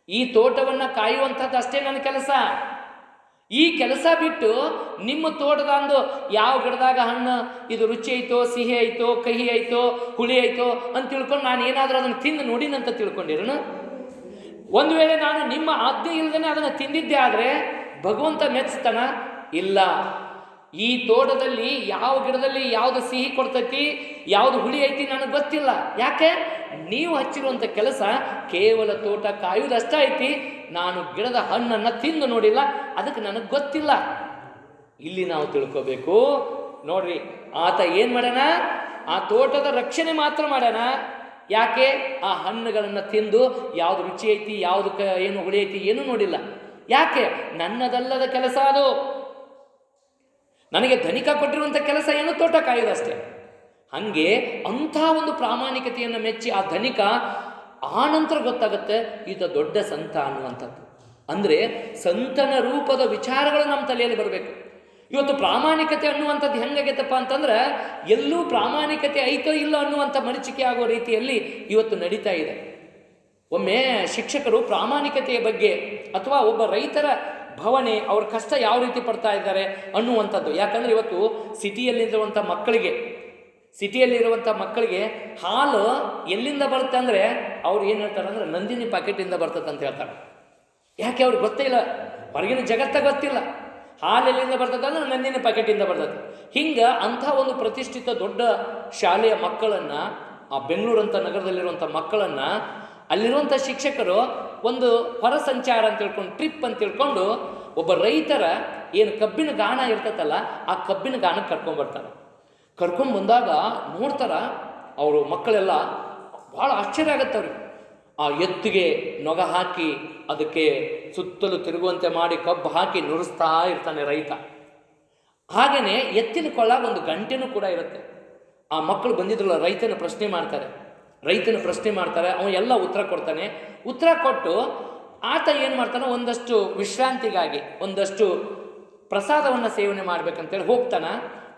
ಈ ತೋಟವನ್ನು ಕಾಯುವಂಥದ್ದು ಅಷ್ಟೇ ನನ್ನ ಕೆಲಸ. ಈ ಕೆಲಸ ಬಿಟ್ಟು ನಿಮ್ಮ ತೋಟದಂದು ಯಾವ ಗಿಡದಾಗ ಹಣ್ಣು ಇದು ರುಚಿ ಐತೋ, ಸಿಹಿ ಐತೋ, ಕಹಿ ಐತೋ, ಹುಳಿ ಐತೋ ಅಂತ ತಿಳ್ಕೊಂಡು ನಾನು ಏನಾದರೂ ಅದನ್ನು ತಿಂದು ನೋಡಿನಂತ ತಿಳ್ಕೊಂಡಿರೋನು. ಒಂದು ವೇಳೆ ನಾನು ನಿಮ್ಮ ಆಜ್ಞೆ ಇಲ್ಲದೇ ಅದನ್ನು ತಿಂದಿದ್ದೆ ಆದರೆ ಭಗವಂತ ಮೆಚ್ತಾನ? ಇಲ್ಲ. ಈ ತೋಟದಲ್ಲಿ ಯಾವ ಗಿಡದಲ್ಲಿ ಯಾವುದು ಸಿಹಿ ಕೊಡ್ತೈತಿ, ಯಾವುದು ಹುಳಿ ಐತಿ ನನಗೆ ಗೊತ್ತಿಲ್ಲ. ಯಾಕೆ? ನೀವು ಹಚ್ಚಿರುವಂಥ ಕೆಲಸ ಕೇವಲ ತೋಟ ಕಾಯುವುದಷ್ಟ ಐತಿ. ನಾನು ಗಿಡದ ಹಣ್ಣನ್ನು ತಿಂದು ನೋಡಿಲ್ಲ, ಅದಕ್ಕೆ ನನಗೆ ಗೊತ್ತಿಲ್ಲ. ಇಲ್ಲಿ ನಾವು ತಿಳ್ಕೋಬೇಕು. ನೋಡ್ರಿ, ಆತ ಏನು ಮಾಡ್ಯಾನ? ಆ ತೋಟದ ರಕ್ಷಣೆ ಮಾತ್ರ ಮಾಡ್ಯಾನ. ಯಾಕೆ? ಆ ಹಣ್ಣುಗಳನ್ನು ತಿಂದು ಯಾವುದು ರುಚಿ ಐತಿ, ಯಾವುದು ಏನು ಹುಳಿ ಐತಿ ಏನೂ ನೋಡಿಲ್ಲ. ಯಾಕೆ? ನನ್ನದಲ್ಲದ ಕೆಲಸ ಅದು. ನನಗೆ ಧನಿಕ ಕೊಟ್ಟಿರುವಂಥ ಕೆಲಸ ಏನು? ತೋಟ ಕಾಯೋದಷ್ಟೇ. ಹಾಗೆ ಅಂಥ ಒಂದು ಪ್ರಾಮಾಣಿಕತೆಯನ್ನು ಮೆಚ್ಚಿ ಆ ಧನಿಕ ಆನಂತರ ಗೊತ್ತಾಗುತ್ತೆ ಈತ ದೊಡ್ಡ ಸಂತ ಅನ್ನುವಂಥದ್ದು. ಅಂದರೆ ಸಂತನ ರೂಪದ ವಿಚಾರಗಳು ನಮ್ಮ ತಲೆಯಲ್ಲಿ ಬರಬೇಕು. ಇವತ್ತು ಪ್ರಾಮಾಣಿಕತೆ ಅನ್ನುವಂಥದ್ದು ಹೆಂಗಾಗೈತಪ್ಪ ಅಂತಂದ್ರೆ ಎಲ್ಲೂ ಪ್ರಾಮಾಣಿಕತೆ ಐತೋ ಇಲ್ಲ ಅನ್ನುವಂಥ ಮರೀಚಿಕೆ ಆಗೋ ರೀತಿಯಲ್ಲಿ ಇವತ್ತು ನಡೀತಾ ಇದೆ. ಒಮ್ಮೆ ಶಿಕ್ಷಕರು ಪ್ರಾಮಾಣಿಕತೆಯ ಬಗ್ಗೆ ಅಥವಾ ಒಬ್ಬ ರೈತರ ಭಾವನೆ, ಅವ್ರ ಕಷ್ಟ ಯಾವ ರೀತಿ ಪಡ್ತಾ ಇದ್ದಾರೆ ಅನ್ನುವಂಥದ್ದು. ಯಾಕಂದರೆ ಇವತ್ತು ಸಿಟಿಯಲ್ಲಿರುವಂಥ ಮಕ್ಕಳಿಗೆ ಹಾಲು ಎಲ್ಲಿಂದ ಬರುತ್ತೆ ಅಂದರೆ ಅವ್ರು ಏನು ಹೇಳ್ತಾರೆ ಅಂದರೆ ನಂದಿನಿ ಪ್ಯಾಕೆಟಿಂದ ಬರ್ತದೆ ಅಂತ ಹೇಳ್ತಾರೆ. ಯಾಕೆ? ಅವ್ರಿಗೆ ಗೊತ್ತೇ ಇಲ್ಲ, ಹೊರಗಿನ ಜಗತ್ತ ಗೊತ್ತಿಲ್ಲ. ಹಾಲು ಎಲ್ಲಿಂದ ಬರ್ತದೆ ಅಂದ್ರೆ ನಂದಿನಿ ಪ್ಯಾಕೆಟಿಂದ ಬರ್ತದೆ. ಹಿಂಗೆ ಅಂಥ ಒಂದು ಪ್ರತಿಷ್ಠಿತ ದೊಡ್ಡ ಶಾಲೆಯ ಮಕ್ಕಳನ್ನು, ಆ ಬೆಂಗಳೂರಂಥ ನಗರದಲ್ಲಿರುವಂಥ ಮಕ್ಕಳನ್ನು ಅಲ್ಲಿರುವಂಥ ಶಿಕ್ಷಕರು ಒಂದು ಹೊರ ಸಂಚಾರ ಅಂತ ತಿಳ್ಕೊಂಡು, ಟ್ರಿಪ್ ಅಂತ ತಿಳ್ಕೊಂಡು ಒಬ್ಬ ರೈತರ ಏನು ಕಬ್ಬಿನ ಗಾಣ ಇರ್ತೈತಲ್ಲ, ಆ ಕಬ್ಬಿನ ಗಾಣಕ್ಕೆ ಕರ್ಕೊಂಡ್ಬರ್ತಾರೆ. ಕರ್ಕೊಂಡ್ಬಂದಾಗ ನೋಡ್ತಾರ ಅವರು ಮಕ್ಕಳೆಲ್ಲ, ಭಾಳ ಆಶ್ಚರ್ಯ ಆಗತ್ತೆ ಅವ್ರಿಗೆ. ಆ ಎತ್ತಿಗೆ ನೊಗ ಹಾಕಿ ಅದಕ್ಕೆ ಸುತ್ತಲೂ ತಿರುಗುವಂತೆ ಮಾಡಿ ಕಬ್ಬು ಹಾಕಿ ನುರಿಸ್ತಾ ಇರ್ತಾನೆ ರೈತ. ಹಾಗೆಯೇ ಎತ್ತಿನ ಕೊಳ್ಳಾಗ ಒಂದು ಗಂಟೆನೂ ಕೂಡ ಇರುತ್ತೆ. ಆ ಮಕ್ಕಳು ಬಂದಿದ್ರಲ್ಲ, ರೈತನ ಪ್ರಶ್ನೆ ಮಾಡ್ತಾರೆ. ಅವನು ಎಲ್ಲ ಉತ್ತರ ಕೊಡ್ತಾನೆ. ಉತ್ತರ ಕೊಟ್ಟು ಆತ ಏನು ಮಾಡ್ತಾನೆ, ಒಂದಷ್ಟು ವಿಶ್ರಾಂತಿಗಾಗಿ ಒಂದಷ್ಟು ಪ್ರಸಾದವನ್ನು ಸೇವನೆ ಮಾಡ್ಬೇಕಂತೇಳಿ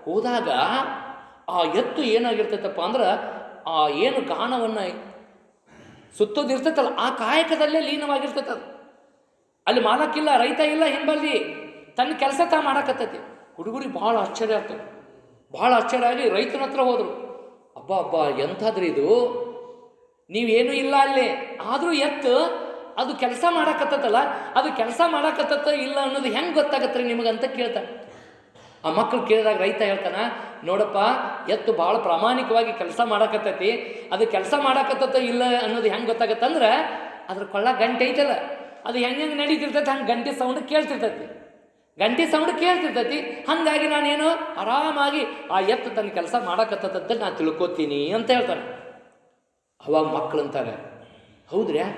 ಹೋದಾಗ ಆ ಎತ್ತು ಏನಾಗಿರ್ತೈತಪ್ಪ ಅಂದ್ರೆ, ಆ ಏನು ಗಾಣವನ್ನು ಸುತ್ತೋದಿರ್ತೈತಲ್ಲ, ಆ ಕಾಯಕದಲ್ಲೇ ಲೀನವಾಗಿರ್ತೈತೆ ಅದು. ಅಲ್ಲಿ ಮಾಲಕ್ಕಿಲ್ಲ, ರೈತ ಇಲ್ಲ ಹಿಂಬಲ್ಲಿ, ತನ್ನ ಕೆಲಸ ಮಾಡಕತ್ತೈತಿ. ಹುಡುಗರಿಗೆ ಭಾಳ ಆಶ್ಚರ್ಯ ಆಗ್ತದೆ. ಭಾಳ ಆಶ್ಚರ್ಯ ಆಗಿ ರೈತನ ಹತ್ರ ಹೋದರು. ಅಬ್ಬಾ ಎಂಥದ್ರಿ ಇದು, ನೀವೇನೂ ಇಲ್ಲ ಅಲ್ಲಿ, ಆದರೂ ಎತ್ತು ಅದು ಕೆಲಸ ಮಾಡಕತ್ತಲ್ಲ, ಅದು ಕೆಲಸ ಮಾಡಕತ್ತ ಇಲ್ಲ ಅನ್ನೋದು ಹೆಂಗೆ ಗೊತ್ತಾಗತ್ತೆ ನಿಮಗಂತ ಕೇಳ್ತಾನೆ. ಆ ಮಕ್ಕಳು ಕೇಳಿದಾಗ ರೈತ ಹೇಳ್ತಾನ, ನೋಡಪ್ಪ, ಎತ್ತು ಭಾಳ ಪ್ರಾಮಾಣಿಕವಾಗಿ ಕೆಲಸ ಮಾಡಕತ್ತೈತಿ, ಅದು ಕೆಲಸ ಮಾಡಕತ್ತ ಇಲ್ಲ ಅನ್ನೋದು ಹೆಂಗೆ ಗೊತ್ತಾಗತ್ತಂದ್ರೆ, ಅದ್ರ ಕೊಳ್ಳ ಗಂಟೆ ಐತಲ್ಲ, ಅದು ಹೆಂಗೆ ನಡೀತಿರ್ತೈತಿ, ಹಂಗೆ ಗಂಟೆ ಸೌಂಡ್ ಕೇಳ್ತಿರ್ತೈತಿ. ಹಾಗಾಗಿ ನಾನೇನು ಆರಾಮಾಗಿ ಆ ಎತ್ತು ತನ್ನ ಕೆಲಸ ಮಾಡಕತ್ತಂತ ನಾನು ತಿಳ್ಕೊತೀನಿ ಅಂತ ಹೇಳ್ತಾನೆ. ಅವಾಗ ಮಕ್ಕಳು ಅಂತಾರೆ, ಹೌದ್ರ್ಯಾ,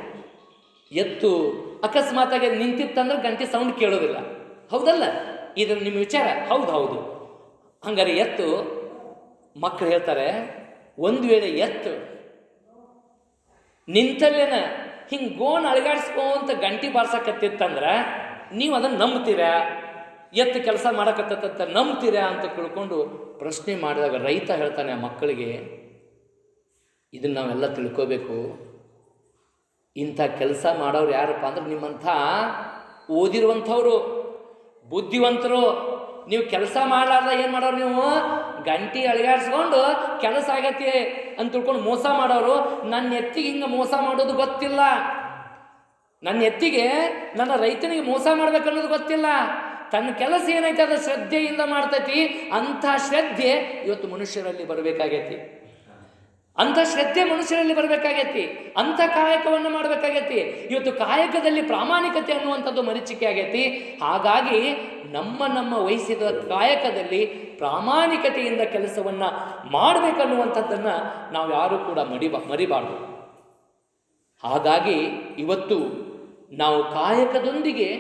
ಎತ್ತು ಅಕಸ್ಮಾತಾಗಿ ನಿಂತಿತ್ತಂದ್ರೆ ಗಂಟೆ ಸೌಂಡ್ ಕೇಳೋದಿಲ್ಲ, ಹೌದಲ್ಲ? ಇದ್ರ ನಿಮ್ಮ ವಿಚಾರ ಹೌದು. ಹಂಗಾರೆ ಎತ್ತು, ಮಕ್ಕಳು ಹೇಳ್ತಾರೆ, ಒಂದು ವೇಳೆ ಎತ್ತು ನಿಂತಲ್ಲೇನ ಹಿಂಗೆ ಗೋನ್ ಅಳಗಾಡಿಸ್ಕೊಂತ ಗಂಟೆ ಬಾರ್ಸಕತ್ತಿತ್ತಂದ್ರೆ ನೀವು ಅದನ್ನು ನಂಬ್ತೀರಾ? ಎತ್ತು ಕೆಲಸ ಮಾಡಕತ್ತ ನಂಬ್ತೀರಾ ಅಂತ ತಿಳ್ಕೊಂಡು ಪ್ರಶ್ನೆ ಮಾಡಿದಾಗ ರೈತ ಹೇಳ್ತಾನೆ ಆ ಮಕ್ಕಳಿಗೆ, ಇದನ್ನು ನಾವೆಲ್ಲ ತಿಳ್ಕೋಬೇಕು. ಇಂಥ ಕೆಲಸ ಮಾಡೋರು ಯಾರಪ್ಪ ಅಂದ್ರೆ ನಿಮ್ಮಂಥ ಓದಿರುವಂಥವ್ರು, ಬುದ್ಧಿವಂತರು. ನೀವು ಕೆಲಸ ಮಾಡಲಾರ್ದ ಏನು ಮಾಡೋರು, ನೀವು ಗಂಟೆ ಅಳಿಗಾಡಿಸ್ಕೊಂಡು ಕೆಲಸ ಆಗತ್ತೆ ಅಂತ ತಿಳ್ಕೊಂಡು ಮೋಸ ಮಾಡೋರು. ನನ್ನ ಎತ್ತಿಗೆ ಹಿಂಗೆ ಮೋಸ ಮಾಡೋದು ಗೊತ್ತಿಲ್ಲ, ನನ್ನ ಎತ್ತಿಗೆ ನನ್ನ ರೈತನಿಗೆ ಮೋಸ ಮಾಡ್ಬೇಕನ್ನೋದು ಗೊತ್ತಿಲ್ಲ. ತನ್ನ ಕೆಲಸ ಏನೈತೆ ಅದು ಶ್ರದ್ಧೆಯಿಂದ ಮಾಡ್ತೈತಿ. ಅಂಥ ಶ್ರದ್ಧೆ ಇವತ್ತು ಮನುಷ್ಯರಲ್ಲಿ ಬರಬೇಕಾಗೈತಿ. ಅಂಥ ಶ್ರದ್ಧೆ ಮನುಷ್ಯರಲ್ಲಿ ಬರಬೇಕಾಗೈತಿ. ಅಂಥ ಕಾಯಕವನ್ನು ಮಾಡಬೇಕಾಗೈತಿ. ಇವತ್ತು ಕಾಯಕದಲ್ಲಿ ಪ್ರಾಮಾಣಿಕತೆ ಅನ್ನುವಂಥದ್ದು ಮರೀಚಿಕೆ ಆಗೈತಿ. ಹಾಗಾಗಿ ನಮ್ಮ ವಹಿಸಿದ ಕಾಯಕದಲ್ಲಿ ಪ್ರಾಮಾಣಿಕತೆಯಿಂದ ಕೆಲಸವನ್ನು ಮಾಡಬೇಕನ್ನುವಂಥದ್ದನ್ನು ನಾವು ಯಾರೂ ಕೂಡ ಮರಿಬಾರ್ದು. ಹಾಗಾಗಿ ಇವತ್ತು ನಾವು ಕಾಯಕದೊಂದಿಗೆ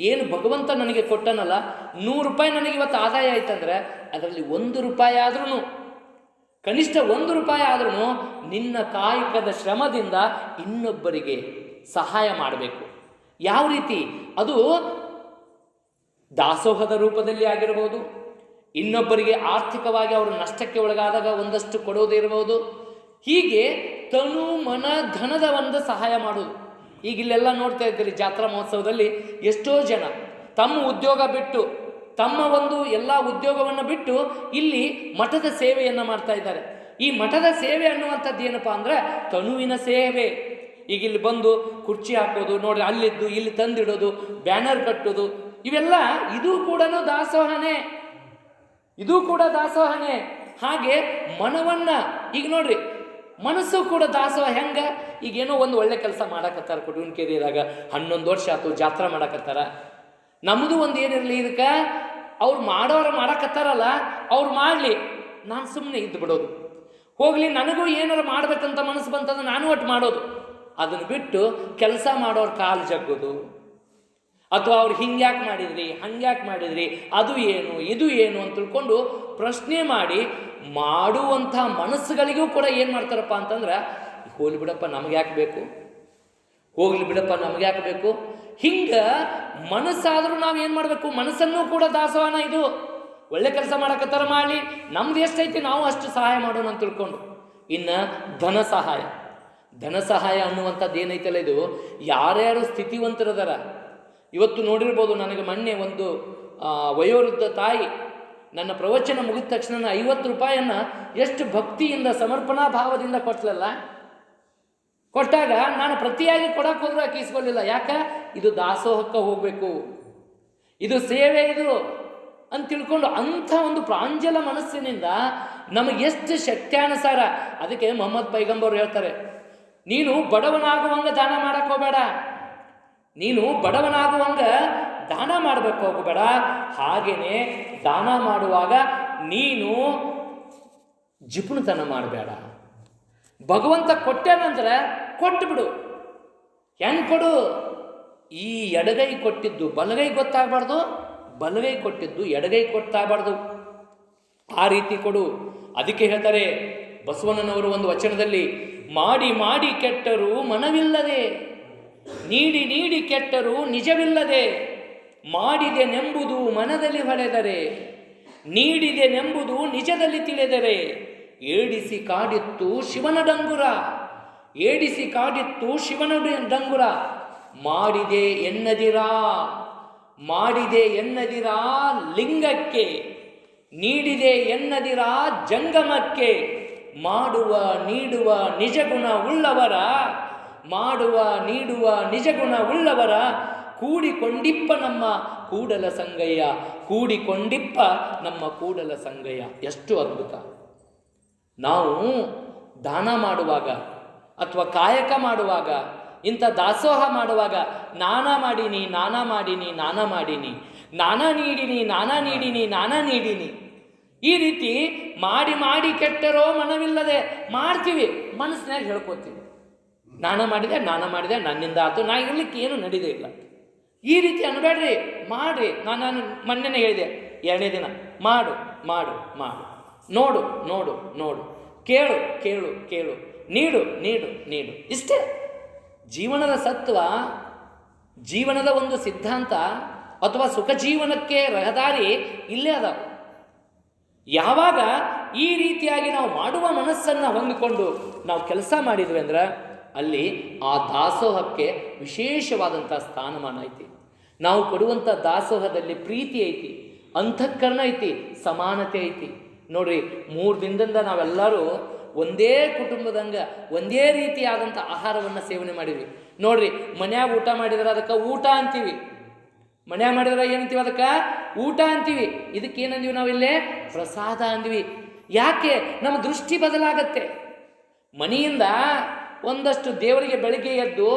ಏನು ಭಗವಂತ ನನಗೆ ಕೊಟ್ಟನಲ್ಲ, 100 ರೂಪಾಯಿ ನನಗೆ ಇವತ್ತು ಆದಾಯ ಆಯ್ತಂದ್ರೆ ಅದರಲ್ಲಿ 1 ರೂಪಾಯಿ ಆದ್ರೂ, ಕನಿಷ್ಠ 1 ರೂಪಾಯಿ ಆದ್ರೂ ನಿನ್ನ ಕಾಯಕದ ಶ್ರಮದಿಂದ ಇನ್ನೊಬ್ಬರಿಗೆ ಸಹಾಯ ಮಾಡಬೇಕು. ಯಾವ ರೀತಿ? ಅದು ದಾಸೋಹದ ರೂಪದಲ್ಲಿ ಆಗಿರ್ಬೋದು, ಇನ್ನೊಬ್ಬರಿಗೆ ಆರ್ಥಿಕವಾಗಿ ಅವರು ನಷ್ಟಕ್ಕೆ ಒಳಗಾದಾಗ ಒಂದಷ್ಟು ಕೊಡೋದಿರ್ಬೋದು. ಹೀಗೆ ತನು ಮನ ಧನದ ಒಂದು ಸಹಾಯ ಮಾಡೋದು. ಈಗ ಇಲ್ಲೆಲ್ಲ ನೋಡ್ತಾ ಇದ್ದೀರಿ, ಜಾತ್ರಾ ಮಹೋತ್ಸವದಲ್ಲಿ ಎಷ್ಟೋ ಜನ ತಮ್ಮ ಉದ್ಯೋಗ ಬಿಟ್ಟು, ತಮ್ಮ ಒಂದು ಎಲ್ಲ ಉದ್ಯೋಗವನ್ನು ಬಿಟ್ಟು ಇಲ್ಲಿ ಮಠದ ಸೇವೆಯನ್ನು ಮಾಡ್ತಾ ಇದ್ದಾರೆ. ಈ ಮಠದ ಸೇವೆ ಅನ್ನುವಂಥದ್ದು ಏನಪ್ಪ ಅಂದರೆ ತನುವಿನ ಸೇವೆ. ಈಗ ಇಲ್ಲಿ ಬಂದು ಕುರ್ಚಿ ಹಾಕೋದು ನೋಡ್ರಿ, ಅಲ್ಲಿದ್ದು ಇಲ್ಲಿ ತಂದಿಡೋದು, ಬ್ಯಾನರ್ ಕಟ್ಟೋದು, ಇವೆಲ್ಲ ಇದು ಕೂಡ ದಾಸೋಹನೇ. ಹಾಗೆ ಮನವನ್ನು ಈಗ ನೋಡ್ರಿ, ಮನಸ್ಸು ಕೂಡ ದಾಸೋಹ. ಹೆಂಗೆ? ಈಗೇನೋ ಒಂದು ಒಳ್ಳೆ ಕೆಲಸ ಮಾಡಕತ್ತಾರ ಕುಟುಂಬಕೇರಿಯಾಗ, 11 ವರ್ಷ ಆಯ್ತು ಜಾತ್ರಾ ಮಾಡಕತ್ತಾರ. ನಮ್ಮದು ಒಂದು ಏನಿರಲಿ, ಇದಕ್ಕೆ ಅವ್ರು ಮಾಡಕತ್ತಾರಲ್ಲ, ಅವ್ರು ಮಾಡಲಿ, ನಾನು ಸುಮ್ಮನೆ ಇದ್ದು ಬಿಡೋದು. ಹೋಗಲಿ, ನನಗೂ ಏನಾರು ಮಾಡ್ಬೇಕಂತ ಮನಸ್ಸು ಬಂತಂದ್ರೆ ನಾನು ಒಟ್ಟು ಮಾಡೋದು. ಅದನ್ನು ಬಿಟ್ಟು ಕೆಲಸ ಮಾಡೋರು ಕಾಲು ಜಗ್ಗೋದು, ಅಥವಾ ಅವ್ರು ಹಿಂಗ್ಯಾಕೆ ಮಾಡಿದ್ರಿ, ಹಂಗ್ಯಾಕೆ ಮಾಡಿದ್ರಿ, ಅದು ಏನು ಇದು ಏನು ಅಂತ ತಿಳ್ಕೊಂಡು ಪ್ರಶ್ನೆ ಮಾಡಿ ಮಾಡುವಂಥ ಮನಸ್ಸುಗಳಿಗೂ ಕೂಡ ಏನು ಮಾಡ್ತಾರಪ್ಪ ಅಂತಂದ್ರೆ, ಹೋಗ್ಲಿ ಬಿಡಪ್ಪ ನಮ್ಗೆ ಯಾಕೆ ಬೇಕು, ಹಿಂಗೆ ಮನಸ್ಸಾದರೂ ನಾವು ಏನು ಮಾಡಬೇಕು, ಮನಸ್ಸನ್ನು ಕೂಡ ದಾಸೋಹನ. ಇದು ಒಳ್ಳೆ ಕೆಲಸ ಮಾಡಕತ್ತಾರ, ಮಾಡಲಿ, ನಮ್ದು ಎಷ್ಟೈತಿ ನಾವು ಅಷ್ಟು ಸಹಾಯ ಮಾಡೋಣ ಅಂತ ತಿಳ್ಕೊಂಡು. ಇನ್ನು ಧನ ಸಹಾಯ ಅನ್ನುವಂಥದ್ದು ಏನೈತಲ್ಲ, ಇದು ಯಾರ್ಯಾರು ಸ್ಥಿತಿವಂತರದಾರ. ಇವತ್ತು ನೋಡಿರ್ಬೋದು, ನನಗೆ ಮೊನ್ನೆ ಒಂದು ವಯೋವೃದ್ಧ ತಾಯಿ ನನ್ನ ಪ್ರವಚನ ಮುಗಿದ ತಕ್ಷಣ 50 ರೂಪಾಯಿಯನ್ನು ಎಷ್ಟು ಭಕ್ತಿಯಿಂದ ಸಮರ್ಪಣಾ ಭಾವದಿಂದ ಕೊಟ್ಟಾಗ ನಾನು ಪ್ರತಿಯಾಗಿ ಕೊಡಕ್ಕೆ ಹೋದ್ರೂ ಆಕೆ ಇಸ್ಕೊಳ್ಳಿಲ್ಲ. ಯಾಕೆ? ಇದು ದಾಸೋಹಕ್ಕೆ ಹೋಗಬೇಕು, ಇದು ಸೇವೆ ಇದು ಅಂತ ತಿಳ್ಕೊಂಡು ಅಂಥ ಒಂದು ಪ್ರಾಂಜಲ ಮನಸ್ಸಿನಿಂದ ನಮಗೆ ಎಷ್ಟು ಶಕ್ತ್ಯಾನುಸಾರ. ಅದಕ್ಕೆ ಮೊಹಮ್ಮದ್ ಪೈಗಂಬರ್ ಹೇಳ್ತಾರೆ, ನೀನು ಬಡವನಾಗುವಂಗೆ ದಾನ ಮಾಡಕ್ಕೆ ಹೋಗಬೇಡ, ದಾನ ಮಾಡಬೇಕು ಹೋಗಬೇಡ. ಹಾಗೆಯೇ ದಾನ ಮಾಡುವಾಗ ನೀನು ಜಿಪುಣತನ ಮಾಡಬೇಡ. ಭಗವಂತ ಕೊಟ್ಟೇನಂದ್ರೆ ಕೊಟ್ಟು ಬಿಡು. ಹೆಂಗೆ ಕೊಡು? ಈ ಎಡಗೈ ಕೊಟ್ಟಿದ್ದು ಬಲಗೈ ಗೊತ್ತಾಗಬಾರ್ದು, ಬಲಗೈ ಕೊಟ್ಟಿದ್ದು ಎಡಗೈ ಗೊತ್ತಾಗಬಾರ್ದು, ಆ ರೀತಿ ಕೊಡು. ಅದಕ್ಕೆ ಹೇಳ್ತಾರೆ ಬಸವಣ್ಣನವರು ಒಂದು ವಚನದಲ್ಲಿ, ಮಾಡಿ ಮಾಡಿ ಕೆಟ್ಟರೂ ಮನವಿಲ್ಲದೆ, ನೀಡಿ ನೀಡಿ ಕೆಟ್ಟರೂ ನಿಜವಿಲ್ಲದೆ, ಮಾಡಿದೆನೆಂಬುದು ಮನದಲ್ಲಿ ಹೊಳೆದರೆ, ನೀಡಿದೆನೆಂಬುದು ನಿಜದಲ್ಲಿ ತಿಳಿದರೆ, ಏಡಿಸಿ ಕಾಡಿತ್ತು ಶಿವನ ಡಂಗುರ, ಏಡಿಸಿ ಕಾಡಿತ್ತು ಶಿವನ ಡಂಗುರ, ಮಾಡಿದೆ ಎನ್ನದಿರಾ, ಮಾಡಿದೆ ಎನ್ನದಿರಾ ಲಿಂಗಕ್ಕೆ, ನೀಡಿದೆ ಎನ್ನದಿರಾ ಜಂಗಮಕ್ಕೆ, ಮಾಡುವ ನೀಡುವ ನಿಜಗುಣ ಉಳ್ಳವರ, ಮಾಡುವ ನೀಡುವ ನಿಜಗುಣ ಉಳ್ಳವರ, ಕೂಡಿಕೊಂಡಿಪ್ಪ ನಮ್ಮ ಕೂಡಲ ಸಂಗಯ್ಯ, ಕೂಡಿಕೊಂಡಿಪ್ಪ ನಮ್ಮ ಕೂಡಲ ಸಂಗಯ್ಯ. ಎಷ್ಟು ಅದ್ಭುತ! ನಾವು ದಾನ ಮಾಡುವಾಗ ಅಥವಾ ಕಾಯಕ ಮಾಡುವಾಗ, ಇಂಥ ದಾಸೋಹ ಮಾಡುವಾಗ, ನಾನಾ ಮಾಡೀನಿ ನಾನಾ ಮಾಡೀನಿ ನಾನಾ ಮಾಡೀನಿ, ನಾನಾ ನೀಡಿನಿ ನಾನಾ ನೀಡಿನಿ ನಾನಾ ನೀಡಿನಿ, ಈ ರೀತಿ ಮಾಡಿ ಮಾಡಿ ಕೆಟ್ಟರೋ ಮನವಿಲ್ಲದೆ ಮಾಡ್ತೀವಿ, ಮನಸ್ಸಿನಾಗ ಹೇಳ್ಕೊತೀವಿ, ನಾನಾ ಮಾಡಿದೆ ನನ್ನಿಂದ ಆಯ್ತು, ನಾ ಇರ್ಲಿಕ್ಕೆ ಏನು ನಡೀದೇ ಇಲ್ಲ. ಈ ರೀತಿ ಅನ್ಬೇಡ್ರಿ, ಮಾಡ್ರಿ. ನಾನು ಮೊನ್ನೆನೇ ಹೇಳಿದೆ, 2ನೇ ದಿನ ಮಾಡು ಮಾಡು ಮಾಡು, ನೋಡು ನೋಡು ನೋಡು, ಕೇಳು ಕೇಳು ಕೇಳು, ನೀಡು ನೀಡು ನೀಡು. ಇಷ್ಟೇ ಜೀವನದ ಸತ್ವ, ಜೀವನದ ಒಂದು ಸಿದ್ಧಾಂತ ಅಥವಾ ಸುಖ ಜೀವನಕ್ಕೆ ರಹದಾರಿ ಇಲ್ಲೇ ಅದ. ಯಾವಾಗ ಈ ರೀತಿಯಾಗಿ ನಾವು ಮಾಡುವ ಮನಸ್ಸನ್ನು ಹೊಂದಿಕೊಂಡು ನಾವು ಕೆಲಸ ಮಾಡಿದ್ವಿ ಅಂದ್ರೆ ಅಲ್ಲಿ ಆ ದಾಸೋಹಕ್ಕೆ ವಿಶೇಷವಾದಂಥ ಸ್ಥಾನಮಾನ ಐತಿ. ನಾವು ಕೊಡುವಂಥ ದಾಸೋಹದಲ್ಲಿ ಪ್ರೀತಿ ಐತಿ, ಅಂತಃಕರಣ ಐತಿ, ಸಮಾನತೆ ಐತಿ. ನೋಡ್ರಿ, 3 ದಿನದಿಂದ ನಾವೆಲ್ಲರೂ ಒಂದೇ ಕುಟುಂಬದಂಗೆ ಒಂದೇ ರೀತಿಯಾದಂಥ ಆಹಾರವನ್ನು ಸೇವನೆ ಮಾಡಿದ್ವಿ. ನೋಡ್ರಿ, ಮನ್ಯಾಗ ಊಟ ಮಾಡಿದ್ರೆ ಅದಕ್ಕೆ ಊಟ ಅಂತೀವಿ, ಮನ್ಯಾಗ ಮಾಡಿದ್ರೆ ಏನಂತೀವಿ? ಅದಕ್ಕೆ ಊಟ ಅಂತೀವಿ. ಇದಕ್ಕೇನಂದೀವಿ ನಾವಿಲ್ಲೇ? ಪ್ರಸಾದ ಅಂದ್ವಿ. ಯಾಕೆ? ನಮ್ಮ ದೃಷ್ಟಿ ಬದಲಾಗತ್ತೆ. ಮನೆಯಿಂದ ಒಂದಷ್ಟು ದೇವರಿಗೆ ಬೆಳಗ್ಗೆ ಎದ್ದು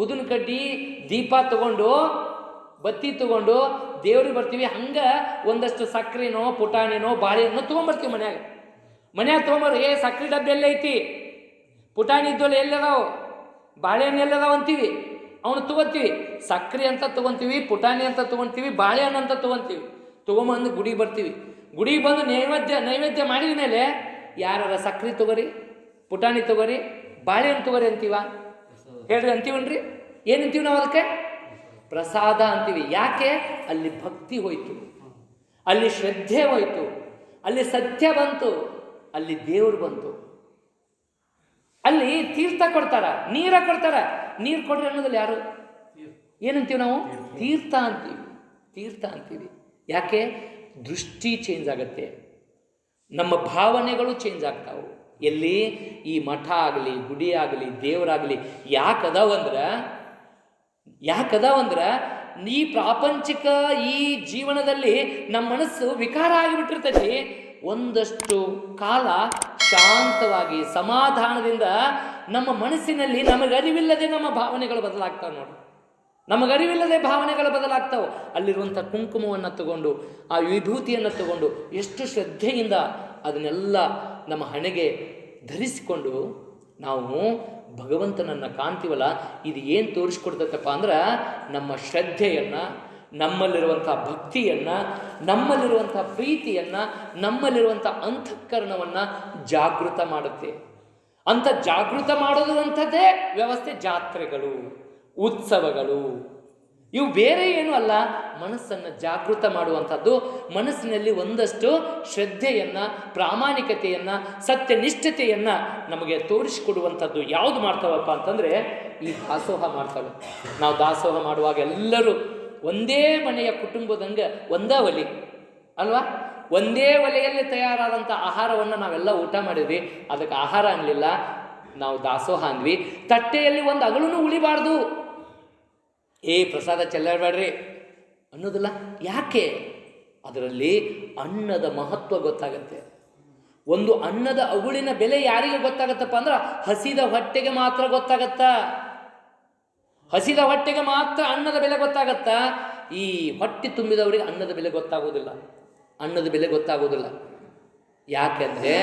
ಉದಿನ ಕಡ್ಡಿ ದೀಪ ತಗೊಂಡು ಬತ್ತಿ ತಗೊಂಡು ದೇವ್ರಿಗೆ ಬರ್ತೀವಿ. ಹಂಗೆ ಒಂದಷ್ಟು ಸಕ್ಕರೆನೋ ಪುಟಾಣಿನೋ ಬಾಳೆಹಣ್ಣು ತೊಗೊಂಬರ್ತೀವಿ. ಮನ್ಯಾಗ ತೊಗೊಂಬರು, ಸಕ್ಕರೆ ಡಬ್ಬಿ ಎಲ್ಲ ಐತಿ, ಪುಟಾಣಿ ಇದ್ದೋಲ್ಲ ಎಲ್ಲದಾವು, ಬಾಳೆಹಣ್ಣು ಎಲ್ಲದಾವ ಅಂತೀವಿ. ಅವನು ತೊಗೊತೀವಿ, ಸಕ್ಕರೆ ಅಂತ ತೊಗೊತೀವಿ, ಪುಟಾಣಿ ಅಂತ ತೊಗೊತೀವಿ, ಬಾಳೆಹಣ್ಣು ಅಂತ ತೊಗೊತೀವಿ. ತೊಗೊಂಬಂದು ಗುಡಿಗೆ ಬರ್ತೀವಿ. ಗುಡಿಗೆ ಬಂದು ನೈವೇದ್ಯ ಮಾಡಿದ ಮೇಲೆ ಯಾರ ಸಕ್ಕರೆ ತೊಗೋರಿ, ಪುಟಾಣಿ ತೊಗೋರಿ, ಬಾಳೆಹಣ್ಣು ತೊಗೋರಿ ಅಂತೀವ? ಹೇಳ್ರಿ, ಅಂತೀವನ್ರಿ? ಏನಂತೀವಿ ನಾವು? ಅದಕ್ಕೆ ಪ್ರಸಾದ ಅಂತೀವಿ. ಯಾಕೆ? ಅಲ್ಲಿ ಭಕ್ತಿ ಹೋಯ್ತು, ಅಲ್ಲಿ ಶ್ರದ್ಧೆ ಹೋಯ್ತು, ಅಲ್ಲಿ ಸತ್ಯ ಬಂತು, ಅಲ್ಲಿ ದೇವರು ಬಂತು. ಅಲ್ಲಿ ತೀರ್ಥ ಕೊಡ್ತಾರ, ನೀರ ಕೊಡ್ತಾರ. ನೀರು ಕೊಡ್ರಿ ಅನ್ನೋದಲ್ಲಿ ಯಾರು? ಏನಂತೀವಿ ನಾವು? ತೀರ್ಥ ಅಂತೀವಿ, ತೀರ್ಥ ಅಂತೀವಿ. ಯಾಕೆ? ದೃಷ್ಟಿ ಚೇಂಜ್ ಆಗತ್ತೆ, ನಮ್ಮ ಭಾವನೆಗಳು ಚೇಂಜ್ ಆಗ್ತಾವೆ. ಎಲ್ಲಿ? ಈ ಮಠ ಆಗಲಿ, ಗುಡಿ ಆಗಲಿ, ದೇವರಾಗಲಿ ಯಾಕದಾವಂದ್ರೆ ಈ ಪ್ರಾಪಂಚಿಕ ಈ ಜೀವನದಲ್ಲಿ ನಮ್ಮ ಮನಸ್ಸು ವಿಕಾರ ಆಗಿಬಿಟ್ಟಿರ್ತೈತಿ. ಒಂದಷ್ಟು ಕಾಲ ಶಾಂತವಾಗಿ ಸಮಾಧಾನದಿಂದ ನಮ್ಮ ಮನಸ್ಸಿನಲ್ಲಿ ನಮಗರಿವಿಲ್ಲದೆ ನಮ್ಮ ಭಾವನೆಗಳು ಬದಲಾಗ್ತಾವೆ. ನೋಡಿ, ನಮಗರಿವಿಲ್ಲದೆ ಭಾವನೆಗಳು ಬದಲಾಗ್ತಾವೆ. ಅಲ್ಲಿರುವಂಥ ಕುಂಕುಮವನ್ನು ತಗೊಂಡು, ಆ ವಿಭೂತಿಯನ್ನು ತಗೊಂಡು ಎಷ್ಟು ಶ್ರದ್ಧೆಯಿಂದ ಅದನ್ನೆಲ್ಲ ನಮ್ಮ ಹಣೆಗೆ ಧರಿಸಿಕೊಂಡು ನಾವು ಭಗವಂತನನ್ನು ಕಾಣ್ತೀವಲ್ಲ, ಇದು ಏನು ತೋರಿಸ್ಕೊಡ್ತೈತಪ್ಪ ಅಂದ್ರೆ ನಮ್ಮ ಶ್ರದ್ಧೆಯನ್ನು, ನಮ್ಮಲ್ಲಿರುವಂಥ ಭಕ್ತಿಯನ್ನು, ನಮ್ಮಲ್ಲಿರುವಂಥ ಪ್ರೀತಿಯನ್ನು, ನಮ್ಮಲ್ಲಿರುವಂಥ ಅಂತಃಕರಣವನ್ನು ಜಾಗೃತ ಮಾಡುತ್ತೆ. ಅಂತ ಜಾಗೃತ ಮಾಡೋದು ಅಂಥದ್ದೇ ವ್ಯವಸ್ಥೆ. ಜಾತ್ರೆಗಳು, ಉತ್ಸವಗಳು, ಇವು ಬೇರೆ ಏನೂ ಅಲ್ಲ, ಮನಸ್ಸನ್ನು ಜಾಗೃತ ಮಾಡುವಂಥದ್ದು. ಮನಸ್ಸಿನಲ್ಲಿ ಒಂದಷ್ಟು ಶ್ರದ್ಧೆಯನ್ನು, ಪ್ರಾಮಾಣಿಕತೆಯನ್ನು, ಸತ್ಯನಿಷ್ಠತೆಯನ್ನು ನಮಗೆ ತೋರಿಸಿಕೊಡುವಂಥದ್ದು ಯಾವುದು ಮಾಡ್ತಾವಪ್ಪ ಅಂತಂದರೆ ಈ ದಾಸೋಹ ಮಾಡ್ತವೆ. ನಾವು ದಾಸೋಹ ಮಾಡುವಾಗ ಎಲ್ಲರೂ ಒಂದೇ ಮನೆಯ ಕುಟುಂಬದಂಗೆ ಒಂದೇ ಒಲೆ ಅಲ್ವಾ? ಒಂದೇ ಒಲೆಯಲ್ಲಿ ತಯಾರಾದಂಥ ಆಹಾರವನ್ನು ನಾವೆಲ್ಲ ಊಟ ಮಾಡಿದ್ವಿ. ಅದಕ್ಕೆ ಆಹಾರ ಅನ್ನಲಿಲ್ಲ, ನಾವು ದಾಸೋಹ ಅಂದ್ವಿ. ತಟ್ಟೆಯಲ್ಲಿ ಒಂದು ಅಗಳೂ ಉಳಿಬಾರ್ದು, ಪ್ರಸಾದ ಚೆಲ್ಲಾಡಬೇಡ್ರಿ ಅನ್ನೋದಿಲ್ಲ. ಯಾಕೆ? ಅದರಲ್ಲಿ ಅನ್ನದ ಮಹತ್ವ ಗೊತ್ತಾಗತ್ತೆ. ಒಂದು ಅನ್ನದ ಅಗುಳಿನ ಬೆಲೆ ಯಾರಿಗೆ ಗೊತ್ತಾಗತ್ತಪ್ಪ ಅಂದ್ರೆ ಹಸಿದ ಹೊಟ್ಟೆಗೆ ಮಾತ್ರ ಗೊತ್ತಾಗತ್ತ. ಹಸಿದ ಹೊಟ್ಟೆಗೆ ಮಾತ್ರ ಅನ್ನದ ಬೆಲೆ ಗೊತ್ತಾಗತ್ತ. ಈ ಹೊಟ್ಟೆ ತುಂಬಿದವರಿಗೆ ಅನ್ನದ ಬೆಲೆ ಗೊತ್ತಾಗೋದಿಲ್ಲ, ಅನ್ನದ ಬೆಲೆ ಗೊತ್ತಾಗೋದಿಲ್ಲ. ಯಾಕೆಂದರೆ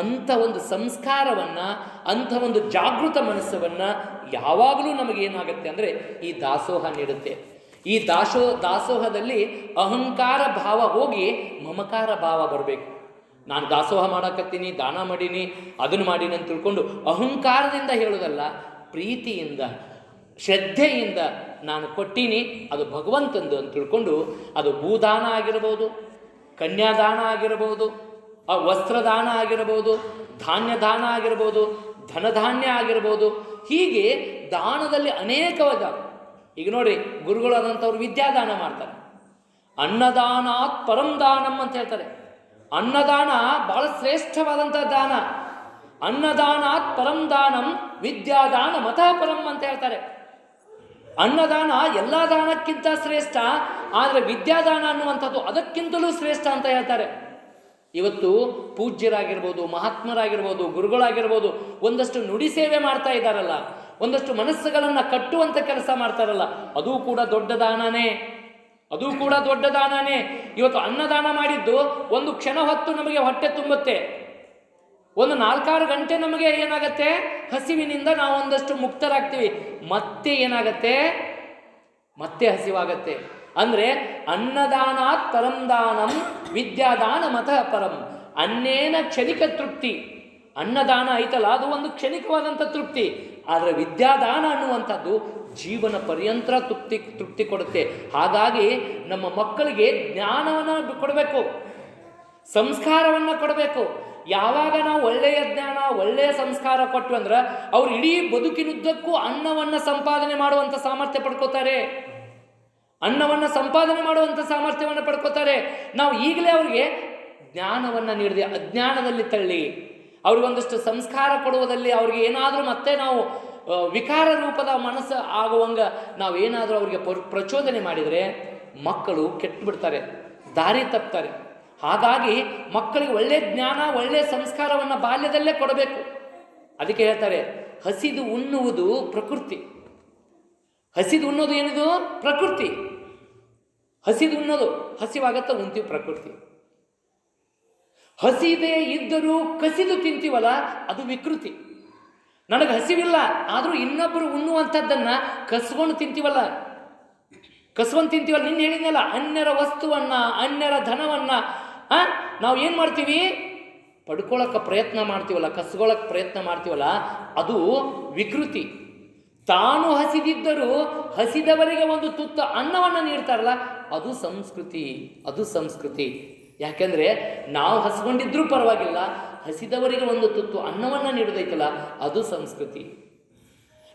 ಅಂಥ ಒಂದು ಸಂಸ್ಕಾರವನ್ನು, ಅಂಥ ಒಂದು ಜಾಗೃತ ಮನಸ್ಸನ್ನು ಯಾವಾಗಲೂ ನಮಗೇನಾಗುತ್ತೆ ಅಂದರೆ ಈ ದಾಸೋಹ ನೀಡುತ್ತೆ. ಈ ದಾಸೋಹದಲ್ಲಿ ಅಹಂಕಾರ ಭಾವ ಹೋಗಿ ಮಮಕಾರ ಭಾವ ಬರಬೇಕು. ನಾನು ದಾಸೋಹ ಮಾಡಕತ್ತೀನಿ, ದಾನ ಮಾಡೀನಿ, ಅದನ್ನು ಮಾಡೀನಿ ಅಂತ ತಿಳ್ಕೊಂಡು ಅಹಂಕಾರದಿಂದ ಹೇಳೋದಲ್ಲ, ಪ್ರೀತಿಯಿಂದ ಶ್ರದ್ಧೆಯಿಂದ ನಾನು ಕೊಟ್ಟೀನಿ, ಅದು ಭಗವಂತಂದು ಅಂತ ತಿಳ್ಕೊಂಡು, ಅದು ಭೂದಾನ ಆಗಿರ್ಬೋದು, ಕನ್ಯಾದಾನ ಆಗಿರ್ಬೋದು, ಆ ವಸ್ತ್ರದಾನ ಆಗಿರ್ಬೋದು, ಧಾನ್ಯದಾನ ಆಗಿರ್ಬೋದು, ಧನಧಾನ್ಯ ಆಗಿರ್ಬೋದು. ಹೀಗೆ ದಾನದಲ್ಲಿ ಅನೇಕವಾದ, ಈಗ ನೋಡಿ ಗುರುಗಳಾದಂಥವ್ರು ವಿದ್ಯಾದಾನ ಮಾಡ್ತಾರೆ. ಅನ್ನದಾನಾತ್ ಪರಂ ದಾನಂ ಅಂತ ಹೇಳ್ತಾರೆ. ಅನ್ನದಾನ ಬಹಳ ಶ್ರೇಷ್ಠವಾದಂಥ ದಾನ. ಅನ್ನದಾನಾತ್ ಪರಂ ದಾನಂ ವಿದ್ಯಾದಾನ ಮತಃ ಪರಂ ಅಂತ ಹೇಳ್ತಾರೆ. ಅನ್ನದಾನ ಎಲ್ಲ ದಾನಕ್ಕಿಂತ ಶ್ರೇಷ್ಠ, ಆದರೆ ವಿದ್ಯಾದಾನ ಅನ್ನುವಂಥದ್ದು ಅದಕ್ಕಿಂತಲೂ ಶ್ರೇಷ್ಠ ಅಂತ ಹೇಳ್ತಾರೆ. ಇವತ್ತು ಪೂಜ್ಯರಾಗಿರ್ಬೋದು, ಮಹಾತ್ಮರಾಗಿರ್ಬೋದು, ಗುರುಗಳಾಗಿರ್ಬೋದು, ಒಂದಷ್ಟು ನುಡಿ ಸೇವೆ ಮಾಡ್ತಾ ಇದ್ದಾರಲ್ಲ, ಒಂದಷ್ಟು ಮನಸ್ಸುಗಳನ್ನು ಕಟ್ಟುವಂಥ ಕೆಲಸ ಮಾಡ್ತಾರಲ್ಲ, ಅದೂ ಕೂಡ ದೊಡ್ಡ ದಾನನೇ. ಅದು ಕೂಡ ದೊಡ್ಡ ದಾನನೇ. ಇವತ್ತು ಅನ್ನದಾನ ಮಾಡಿದ್ದು ಒಂದು ಕ್ಷಣ ಹೊತ್ತು ನಮಗೆ ಹೊಟ್ಟೆ ತುಂಬುತ್ತೆ, ಒಂದು 4-6 ಗಂಟೆ ನಮಗೆ ಏನಾಗತ್ತೆ, ಹಸಿವಿನಿಂದ ನಾವು ಒಂದಷ್ಟು ಮುಕ್ತರಾಗ್ತೀವಿ. ಮತ್ತೆ ಏನಾಗತ್ತೆ, ಮತ್ತೆ ಹಸಿವಾಗತ್ತೆ. ಅಂದರೆ ಅನ್ನದಾನಾತ್ ಪರಂ ದಾನಂ ವಿದ್ಯಾದಾನ ಮತಃ ಪರಂ. ಅನ್ನೇನ ಕ್ಷಣಿಕ ತೃಪ್ತಿ. ಅನ್ನದಾನ ಐತಲ್ಲ, ಅದು ಒಂದು ಕ್ಷಣಿಕವಾದಂಥ ತೃಪ್ತಿ. ಆದರೆ ವಿದ್ಯಾದಾನ ಅನ್ನುವಂಥದ್ದು ಜೀವನ ಪರ್ಯಂತರ ತೃಪ್ತಿ ಕೊಡುತ್ತೆ. ಹಾಗಾಗಿ ನಮ್ಮ ಮಕ್ಕಳಿಗೆ ಜ್ಞಾನವನ್ನು ಕೊಡಬೇಕು, ಸಂಸ್ಕಾರವನ್ನು ಕೊಡಬೇಕು. ಯಾವಾಗ ನಾವು ಒಳ್ಳೆಯ ಜ್ಞಾನ, ಒಳ್ಳೆಯ ಸಂಸ್ಕಾರ ಕೊಟ್ಟು ಅಂದ್ರೆ ಅವ್ರು ಇಡೀ ಬದುಕಿನುದ್ದಕ್ಕೂ ಅನ್ನವನ್ನು ಸಂಪಾದನೆ ಮಾಡುವಂಥ ಸಾಮರ್ಥ್ಯ ಪಡ್ಕೋತಾರೆ, ಅನ್ನವನ್ನು ಸಂಪಾದನೆ ಮಾಡುವಂಥ ಸಾಮರ್ಥ್ಯವನ್ನು ಪಡ್ಕೋತಾರೆ. ನಾವು ಈಗಲೇ ಅವ್ರಿಗೆ ಜ್ಞಾನವನ್ನು ನೀಡದೆ ಅಜ್ಞಾನದಲ್ಲಿ ತಳ್ಳಿ ಅವ್ರಿಗೊಂದಷ್ಟು ಸಂಸ್ಕಾರ ಕೊಡುವುದಲ್ಲಿ ಅವ್ರಿಗೆ ಏನಾದರೂ ಮತ್ತೆ ನಾವು ವಿಕಾರ ರೂಪದ ಮನಸ್ಸು ಆಗುವಂಗೆ ನಾವು ಏನಾದರೂ ಅವ್ರಿಗೆ ಪ್ರಚೋದನೆ ಮಾಡಿದರೆ ಮಕ್ಕಳು ಕೆಟ್ಟು ಬಿಡ್ತಾರೆ, ದಾರಿ ತಪ್ತಾರೆ. ಹಾಗಾಗಿ ಮಕ್ಕಳಿಗೆ ಒಳ್ಳೆಯ ಜ್ಞಾನ, ಒಳ್ಳೆಯ ಸಂಸ್ಕಾರವನ್ನು ಬಾಲ್ಯದಲ್ಲೇ ಕೊಡಬೇಕು. ಅದಕ್ಕೆ ಹೇಳ್ತಾರೆ, ಹಸಿದು ಉಣ್ಣುವುದು ಪ್ರಕೃತಿ. ಹಸಿದು ಉಣ್ಣೋದು ಏನಿದು? ಪ್ರಕೃತಿ. ಹಸಿದು ಉಣ್ಣೋದು, ಹಸಿವಾಗತ್ತ ಉಣ್ತೀವಿ ಪ್ರಕೃತಿ. ಹಸಿದೇ ಇದ್ದರೂ ಕಸಿದು ತಿಂತೀವಲ್ಲ, ಅದು ವಿಕೃತಿ. ನನಗೆ ಹಸಿವಿಲ್ಲ, ಆದರೂ ಇನ್ನೊಬ್ಬರು ಉಣ್ಣುವಂಥದ್ದನ್ನು ಕಸ್ಕೊಂಡು ತಿಂತೀವಲ್ಲ, ನಿನ್ನ ಹೇಳಿದ್ನಲ್ಲ, ಅನ್ಯರ ವಸ್ತುವನ್ನು, ಅನ್ಯರ ಧನವನ್ನು ನಾವು ಏನು ಮಾಡ್ತೀವಿ, ಪಡ್ಕೊಳ್ಳೋಕ್ಕೆ ಪ್ರಯತ್ನ ಮಾಡ್ತೀವಲ್ಲ, ಕಸ್ಕೊಳ್ಳೋಕ್ಕೆ ಪ್ರಯತ್ನ ಮಾಡ್ತೀವಲ್ಲ, ಅದು ವಿಕೃತಿ. ತಾನು ಹಸಿದಿದ್ದರೂ ಹಸಿದವರಿಗೆ ಒಂದು ತುತ್ತ ಅನ್ನವನ್ನು ನೀಡ್ತಾರಲ್ಲ, ಅದು ಸಂಸ್ಕೃತಿ. ಅದು ಸಂಸ್ಕೃತಿ. ಯಾಕೆಂದರೆ ನಾವು ಹಸ್ಕೊಂಡಿದ್ರೂ ಪರವಾಗಿಲ್ಲ, ಹಸಿದವರಿಗೆ ಒಂದು ತುತ್ತು ಅನ್ನವನ್ನು ನೀಡೋದೈತಲ್ಲ, ಅದು ಸಂಸ್ಕೃತಿ.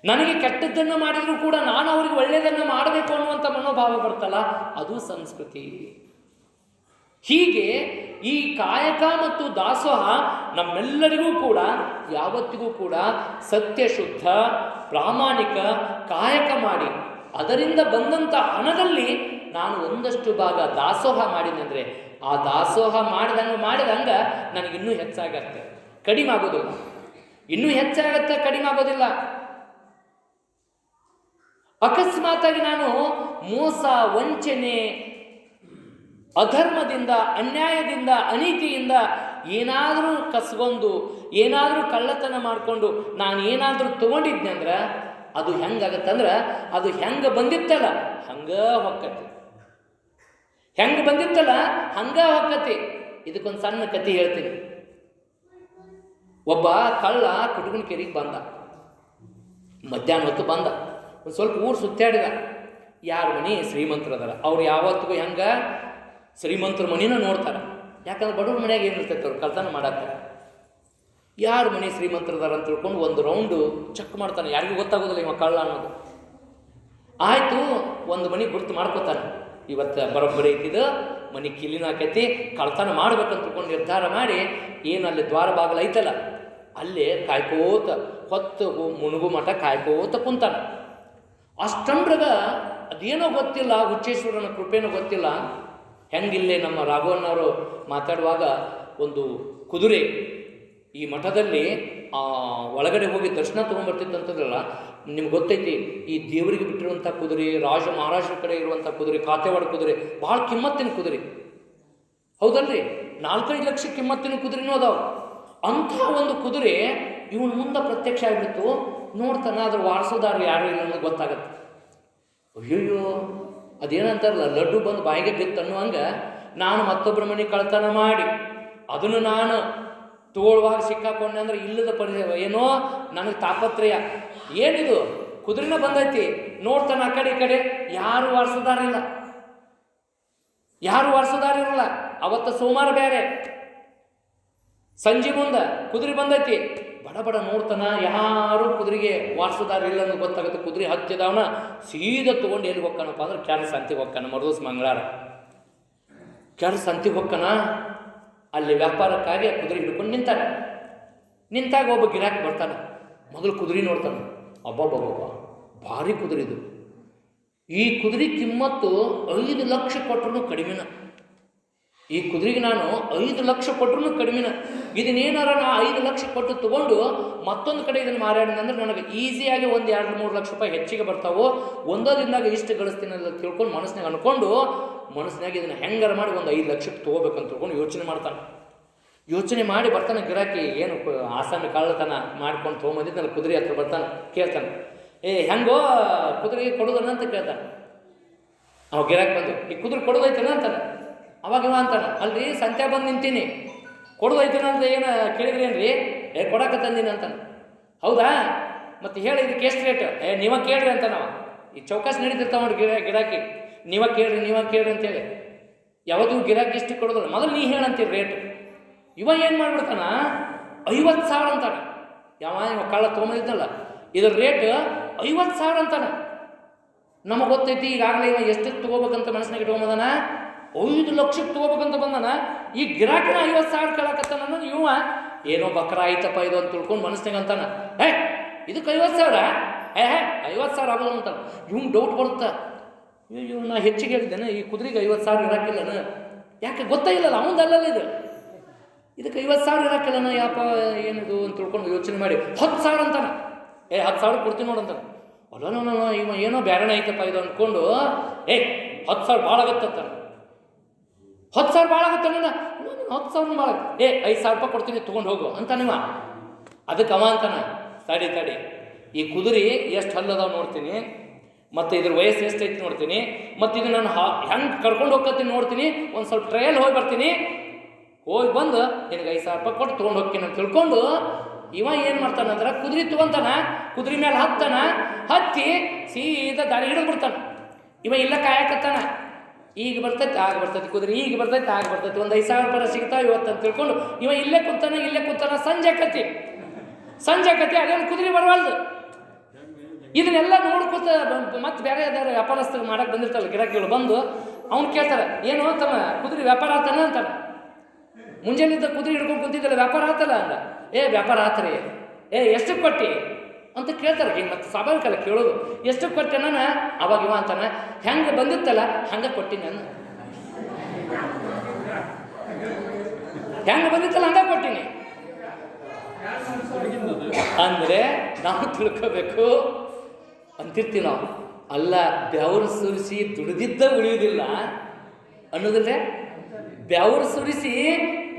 ನನಗೆ ಕೆಟ್ಟದ್ದನ್ನು ಮಾಡಿದರೂ ಕೂಡ ನಾನು ಅವರಿಗೆ ಒಳ್ಳೆಯದನ್ನು ಮಾಡಬೇಕು ಅನ್ನುವಂಥ ಮನೋಭಾವ ಬರ್ತಲ್ಲ, ಅದು ಸಂಸ್ಕೃತಿ. ಹೀಗೆ ಈ ಕಾಯಕ ಮತ್ತು ದಾಸೋಹ ನಮ್ಮೆಲ್ಲರಿಗೂ ಕೂಡ ಯಾವತ್ತಿಗೂ ಕೂಡ ಸತ್ಯಶುದ್ಧ ಪ್ರಾಮಾಣಿಕ ಕಾಯಕ ಮಾಡಿ ಅದರಿಂದ ಬಂದಂಥ ಹಣದಲ್ಲಿ ನಾನು ಒಂದಷ್ಟು ಭಾಗ ದಾಸೋಹ ಮಾಡಿದಂದರೆ ಆ ದಾಸೋಹ ಮಾಡಿದಂಗೆ ನನಗಿನ್ನೂ ಹೆಚ್ಚಾಗತ್ತೆ, ಕಡಿಮೆ ಆಗೋದಿಲ್ಲ. ಇನ್ನೂ ಹೆಚ್ಚಾಗತ್ತೆ, ಕಡಿಮೆ ಆಗೋದಿಲ್ಲ. ಅಕಸ್ಮಾತಾಗಿ ನಾನು ಮೋಸ, ವಂಚನೆ, ಅಧರ್ಮದಿಂದ, ಅನ್ಯಾಯದಿಂದ, ಅನೀತಿಯಿಂದ ಏನಾದರೂ ಕಸ್ಕೊಂಡು, ಏನಾದರೂ ಕಳ್ಳತನ ಮಾಡಿಕೊಂಡು ನಾನು ಏನಾದರೂ ತೊಗೊಂಡಿದ್ದೆ ಅಂದ್ರೆ ಅದು ಹೆಂಗಾಗತ್ತಂದ್ರೆ, ಅದು ಹೆಂಗೆ ಬಂದಿತ್ತಲ್ಲ ಹಂಗೆ ಹೊಕ್ಕತಿ, ಹೆಂಗೆ ಬಂದಿತ್ತಲ್ಲ ಹಂಗೆ ಹೊಕ್ಕತಿ. ಇದಕ್ಕೊಂದು ಸಣ್ಣ ಕತೆ ಹೇಳ್ತೀನಿ. ಒಬ್ಬ ಕಳ್ಳ ಕುಟುಗುಣಕೆರೆಗೆ ಬಂದ, ಮಧ್ಯಾಹ್ನ ಹೊತ್ತು ಬಂದ, ಒಂದು ಸ್ವಲ್ಪ ಊರು ಸುತ್ತಾಡಿದ. ಯಾರ ಮನೆ ಶ್ರೀಮಂತರದಾರ, ಅವ್ರು ಯಾವತ್ತಿಗೂ ಹೆಂಗೆ ಶ್ರೀಮಂತರ ಮನಿನ ನೋಡ್ತಾರೆ. ಯಾಕಂದ್ರೆ ಬಡವ್ರ ಮನೆಯಾಗ ಏನಿರ್ತೈತೆ ಅವ್ರು ಕಳ್ತನ ಮಾಡಕ್ಕೆ. ಯಾರ ಮನೆ ಶ್ರೀಮಂತರದಾರ ಅಂತ ತಿಳ್ಕೊಂಡು ಒಂದು ರೌಂಡು ಚೆಕ್ ಮಾಡ್ತಾನೆ, ಯಾರಿಗೂ ಗೊತ್ತಾಗೋದಿಲ್ಲ ಇವ ಕಳ್ಳ ಅನ್ನೋದು. ಆಯಿತು, ಒಂದು ಮನೆ ಗುರ್ತು ಮಾಡ್ಕೋತಾನೆ, ಇವತ್ತು ಬರೋಬ್ಬರಿ ಐತಿದ್ದು ಮನೆ ಕಿಲಿನ ಆಕೈತಿ, ಕಳ್ತನ ಮಾಡ್ಬೇಕಂತ ತಿಳ್ಕೊಂಡು ನಿರ್ಧಾರ ಮಾಡಿ ಏನು ಅಲ್ಲಿ ದ್ವಾರ ಬಾಗಿಲು ಐತಲ್ಲ ಅಲ್ಲೇ ಕಾಯ್ಕೋತ ಹೊತ್ತು ಮುಣುಗು ಮಠ ಕಾಯ್ಕೋತ ಕುಂತಾನೆ. ಅಷ್ಟಂದ್ರಾಗ ಅದೇನೋ ಗೊತ್ತಿಲ್ಲ, ಹುಚ್ಚೇಶ್ವರನ ಕೃಪೆನೋ ಗೊತ್ತಿಲ್ಲ, ಹೆಂಗಿಲ್ಲೇ ನಮ್ಮ ರಾಘವಣ್ಣವರು ಮಾತಾಡುವಾಗ ಒಂದು ಕುದುರೆ ಈ ಮಠದಲ್ಲಿ ಒಳಗಡೆ ಹೋಗಿ ದರ್ಶನ ತೊಗೊಂಡ್ಬರ್ತಿತ್ತಂತದ್ರಲ್ಲ, ನಿಮ್ಗೆ ಗೊತ್ತೈತಿ, ಈ ದೇವರಿಗೆ ಬಿಟ್ಟಿರುವಂಥ ಕುದುರೆ, ಮಹಾರಾಷ್ಟ್ರ ಕಡೆ ಇರುವಂಥ ಕುದುರೆ, ಕಾತೆವಾಡ ಕುದುರೆ ಭಾಳ ಕಿಮ್ಮತ್ತಿನ ಕುದುರೆ, ಹೌದಲ್ರಿ? 4-5 ಲಕ್ಷ ಕಿಮ್ಮತ್ತಿನ ಕುದುರೆನೂ ಅದಾವ. ಅಂಥ ಒಂದು ಕುದುರೆ ಇವನು ಮುಂದೆ ಪ್ರತ್ಯಕ್ಷ ಆಗಿಬಿಡ್ತು. ನೋಡ್ತಾನೆ, ಅದ್ರ ವಾರಸೋದಾರ ಯಾರು ಇಲ್ಲ ಅನ್ನೋದು ಗೊತ್ತಾಗತ್ತೆ. ಅಯ್ಯಯ್ಯೋ, ಅದೇನಂತಾರಲ್ಲ, ಲಡ್ಡು ಬಂದು ಬಾಯಿಗೆ ಬಿತ್ತು ಅನ್ನುವಂಗೆ ನಾನು ಮತ್ತೊಬ್ಬರ ಮನೆ ಕಳ್ತನ ಮಾಡಿ ಅದನ್ನು ನಾನು ತೋಳುವಾಗ ಸಿಕ್ಕಾಕೊಂಡೆ ಅಂದ್ರೆ ಇಲ್ಲದ ಪರಿಚಯ ಏನೋ ನನಗೆ ತಾಪತ್ರಯ. ಏನಿದು ಕುದುರೆನ ಬಂದೈತಿ, ನೋಡ್ತಾನೆ ಆ ಕಡೆ ಈ ಕಡೆ, ಯಾರು ವಾರಸೋದಾರಿಲ್ಲ, ಯಾರು ವಾರಸೋದಾರಿರಲ್ಲ. ಅವತ್ತು ಸೋಮವಾರ ಬೇರೆ, ಸಂಜೆ ಮುಂದೆ ಕುದುರೆ ಬಂದೈತಿ, ಬಡ ಬಡ ನೋಡ್ತಾನ, ಯಾರು ಕುದುರೆಗೆ ವಾರಸೋದಾರ ಇಲ್ಲ ಅನ್ನೋದು ಗೊತ್ತಾಗುತ್ತೆ. ಕುದುರೆ ಹತ್ತಿದವನ ಸೀದಾ ತೊಗೊಂಡು ಎಲ್ಲಿ ಹೋಗ್ತಾನಪ್ಪ ಅಂದ್ರೆ ಕ್ಯಾರ ಸಂತಿಗೆ ಹೋಗ್ತಾನ. ಮರುದಿವ್ಸ ಮಂಗಳವಾರ ಕ್ಯಾರ ಸಂತಿಗೆ ಹೋಗ್ತಾನ. ಅಲ್ಲಿ ವ್ಯಾಪಾರಕ್ಕಾಗಿ ಕುದುರೆ ಹಿಡ್ಕೊಂಡು ನಿಂತಾಗ ಒಬ್ಬ ಗಿರಾಕಿ ಬರ್ತಾನೆ. ಮೊದಲು ಕುದುರೆ ನೋಡ್ತಾನೆ, ಅಬ್ಬಬ್ಬಬ್ಬ ಭಾರಿ ಕುದುರೆ ಇದು, ಈ ಕುದುರೆ ಕಿಮ್ಮತ್ತು 5 ಲಕ್ಷ ಕೊಟ್ಟರು ಕಡಿಮೆನ, ಈ ಕುದುರೆಗೆ ನಾನು 5 ಲಕ್ಷ ಕೊಟ್ಟರು ಕಡಿಮೆನ. ಇದನ್ನೇನಾರ ನಾ 5 ಲಕ್ಷ ಕೊಟ್ಟು ತೊಗೊಂಡು ಮತ್ತೊಂದು ಕಡೆ ಇದನ್ನು ಮಾರಾಡಿದಂದ್ರೆ ನನಗೆ ಈಸಿಯಾಗಿ 1-2-3 ಲಕ್ಷ ರೂಪಾಯಿ ಹೆಚ್ಚಿಗೆ ಬರ್ತಾವೋ, ಒಂದೋ ದಿನದಾಗ ಇಷ್ಟು ಗಳಿಸ್ತೀನಿ ಅಂತ ತಿಳ್ಕೊಂಡು ಮನಸ್ಸಿನಾಗ ಅಂದ್ಕೊಂಡು ಮನಸ್ಸಿನಾಗ ಇದನ್ನು ಹೆಂಗಾರ ಮಾಡಿ ಒಂದು 5 ಲಕ್ಷಕ್ಕೆ ತೊಗೋಬೇಕಂತ ತಿಳ್ಕೊಂಡು ಯೋಚನೆ ಮಾಡ್ತಾನೆ. ಯೋಚನೆ ಮಾಡಿ ಬರ್ತಾನೆ ಗಿರಾಕಿ, ಏನು ಆಸಾಮಿ ಕಳ್ಳತನ ಮಾಡ್ಕೊಂಡು ತೊಗೊಂಬಂದಿದ್ದು ಕುದುರೆ ಹತ್ರ ಬರ್ತಾನೆ. ಕೇಳ್ತಾನೆ, ಹೆಂಗೋ ಕುದುರೆ ಕೊಡೋದನ್ನ ಅಂತ ಕೇಳ್ತಾನೆ. ಅವ ಗಿರಾಕಿ ಬಂದು, ಈ ಕುದುರೆ ಕೊಡೋದೈತನ ಅಂತಾನೆ. ಅವಾಗ ಇವ ಅಂತಾನೆ, ಅಲ್ರಿ ಸಂತ್ಯಾ ಬಂದು ನಿಂತೀನಿ, ಕೊಡೋದೈತನ ಅಂತ ಏನು ಕೇಳಿದ್ರಿ ಏನ್ರಿ? ಕೊಡಕ್ಕೆ ತಂದೀನಿ ಅಂತಾನೆ. ಹೌದಾ, ಮತ್ತು ಹೇಳಿ ಇದಕ್ಕೆ ಎಷ್ಟು ರೇಟ್? ನೀವ ಕೇಳ್ರಿ ಅಂತ. ನಾವು ಈ ಚೌಕಾಸಿ ನಡೀತಿರ್ತಾವ ನೋಡಿ ಗಿರಾಕಿ, ನೀವ ಕೇಳ್ರಿ ಅಂತೇಳಿ. ಯಾವುದು ಗಿರಾಕಿ ಎಷ್ಟು ಕೊಡೋದಿಲ್ಲ, ಮೊದಲು ನೀ ಹೇಳಂತೀರಿ ರೇಟ್. ಇವ ಏನು ಮಾಡ್ಬಿಡ್ತಾನ, 50,000 ಅಂತಾನೆ. ಇವ ಕಳ್ಳ ತೊಗೊಂಬಂದಿದ್ದಲ್ಲ, ಇದ್ರ ರೇಟ್ 50,000 ಅಂತಾನೆ. ನಮಗೆ ಗೊತ್ತೈತಿ ಈಗಾಗಲೇ ಇವ ಎಷ್ಟಕ್ಕೆ ತೊಗೋಬೇಕಂತ ಮನಸ್ಸಿನಾಗ ಇಟ್ಕೊಂಬಂದಾನ, 5 ಲಕ್ಷಕ್ಕೆ ತೊಗೋಬೇಕಂತ ಬಂದಾನ. ಈ ಗಿರಾಕಿನ 50,000 ಕೇಳಕತ್ತಾನ. ಇವ ಏನೋ ಬಕ್ರ ಆಯ್ತಪ್ಪ ಇದು ಅಂತ ತಿಳ್ಕೊಂಡು ಮನಸ್ಸಿನಾಗ ಅಂತಾನ, ಇದಕ್ಕೆ 50,000, 50,000 ಆಗೋದು ಅಂತಾನೆ. ಇವ್ನು ಡೌಟ್ ಬರುತ್ತಾ, ನಾ ಹೆಚ್ಚಿಗೆ ಹೇಳಿದ್ದೇನೆ, ಈ ಕುದುರೆಗೆ 50,000 ಇರಾಕಿಲ್ಲನ, ಯಾಕೆ ಗೊತ್ತಾಗಿಲ್ಲಲ್ಲ ಅವನದಲ್ಲಲ್ಲ ಇದು, ಇದಕ್ಕೆ 50,000 ಇರಾಕಿಲ್ಲನ, ಯಾಪ ಏನಿದು ಅಂತ ತಿಳ್ಕೊಂಡು ಯೋಚನೆ ಮಾಡಿ 10,000 ಅಂತಾನೆ. 10,000 ಕೊಡ್ತೀನಿ ನೋಡಂತಾನೆ. ಅಲ್ಲ ಇವ ಏನೋ ಬ್ಯಾರಣ ಐತಪ್ಪ ಇದು ಅಂದ್ಕೊಂಡು 10,000 ಭಾಳ ಆಗತ್ತಂತಾನೆ. 10,000 ಭಾಳ ಆಗತ್ತ, 10,000 ಭಾಳ, 5,000 ರೂಪಾಯಿ ಕೊಡ್ತೀನಿ ತೊಗೊಂಡು ಹೋಗು ಅಂತ ನೀವ. ಅದಕ್ಕೆ ಅವ ಅಂತಾನ, ತಡಿ ಈ ಕುದುರೆ ಎಷ್ಟು ಹಲ್ಲದಾವ ನೋಡ್ತೀನಿ, ಮತ್ತು ಇದ್ರ ವಯಸ್ಸು ಎಷ್ಟೈತಿ ನೋಡ್ತೀನಿ, ಮತ್ತು ಇದು ನಾನು ಹೆಂಗೆ ಕರ್ಕೊಂಡು ಹೋಗ್ತೀನಿ ನೋಡ್ತೀನಿ, ಒಂದು ಸ್ವಲ್ಪ ಟ್ರಯಲ್ ಹೋಗಿ ಬರ್ತೀನಿ, ಹೋಗಿ ಬಂದು ನಿನಗೆ 5,000 ರೂಪಾಯಿ ಕೊಟ್ಟು ತೊಗೊಂಡು ಹೋಗ್ತೀನಿ ಅಂತ ತಿಳ್ಕೊಂಡು ಇವ ಏನು ಮಾಡ್ತಾನಂದ್ರೆ ಕುದುರೆ ತೊಗೊಂತಾನ, ಕುದುರೆ ಮೇಲೆ ಹತ್ತಿ ಸೀದಾ ದಾರಿ ಹಿಡಿದು ಬಿಡ್ತಾನೆ. ಇವ ಇಲ್ಲ ಕಾಯಕತ್ತಾನ, ಈಗ ಬರ್ತೈತಿ ಆಗ ಬರ್ತೈತಿ ಕುದುರೆ, ಈಗ ಬರ್ತೈತಿ ಆಗ ಬರ್ತೈತಿ, ಒಂದು 5,000 ರೂಪಾಯಿ ಸಿಗ್ತಾವ ಇವತ್ತು ಅಂತ ತಿಳ್ಕೊಂಡು ಇವ ಇಲ್ಲೇ ಕೂತಾನ. ಸಂಜೆ ಆಕತಿ ಅದೇನು ಕುದುರೆ ಬರವಲ್ದು. ಇದನ್ನೆಲ್ಲ ನೋಡ್ಕೊತ ಮತ್ತೆ ಬೇರೆ ಯಾವ್ದಾರು ವ್ಯಾಪಾರಸ್ಥರು ಮಾಡಕ್ಕೆ ಬಂದಿರ್ತಾರಲ್ಲ ಗಿರಾಕಿಗಳು ಬಂದು ಅವ್ನು ಕೇಳ್ತಾರೆ, ಏನು ತಮ್ಮ ಕುದುರೆ ವ್ಯಾಪಾರ ಆತನ ಅಂತಾನೆ. ಮುಂಜಾನಿದ್ದ ಕುದುರೆ ಹಿಡ್ಕೊಂಡು ಕುಂತಿದ್ದಲ್ಲ ವ್ಯಾಪಾರ ಆತಲ್ಲ ಅಂದ. ವ್ಯಾಪಾರ ಆತ್ರಿ, ಎಷ್ಟಕ್ಕೆ ಕೊಟ್ಟಿ ಅಂತ ಕೇಳ್ತಾರೆ. ಹಿಂಗೆ ಮತ್ತೆ ಸ್ವಾಭಾವಿಕಲ್ಲ ಕೇಳೋದು, ಎಷ್ಟಕ್ಕೆ ಕೊಟ್ಟೆ ನಾನು? ಅವಾಗ ಇವ ಅಂತಾನೆ, ಹೆಂಗೆ ಬಂದಿತ್ತಲ್ಲ ಹಂಗೆ ಕೊಟ್ಟಿ ನಾನು, ಹೆಂಗೆ ಬಂದಿತ್ತಲ್ಲ ಹಂಗೆ ಕೊಟ್ಟಿನಿ. ಅಂದರೆ ನಾವು ತಿಳ್ಕೋಬೇಕು ಅಂತಿರ್ತೀವಿ ನಾವು. ಅಲ್ಲ, ಬೆವರು ಸುರಿಸಿ ದುಡಿದಿದ್ದ ಉಳಿಯುವುದಿಲ್ಲ ಅನ್ನೋದಿಲ್ಲ, ಬೆವರು ಸುರಿಸಿ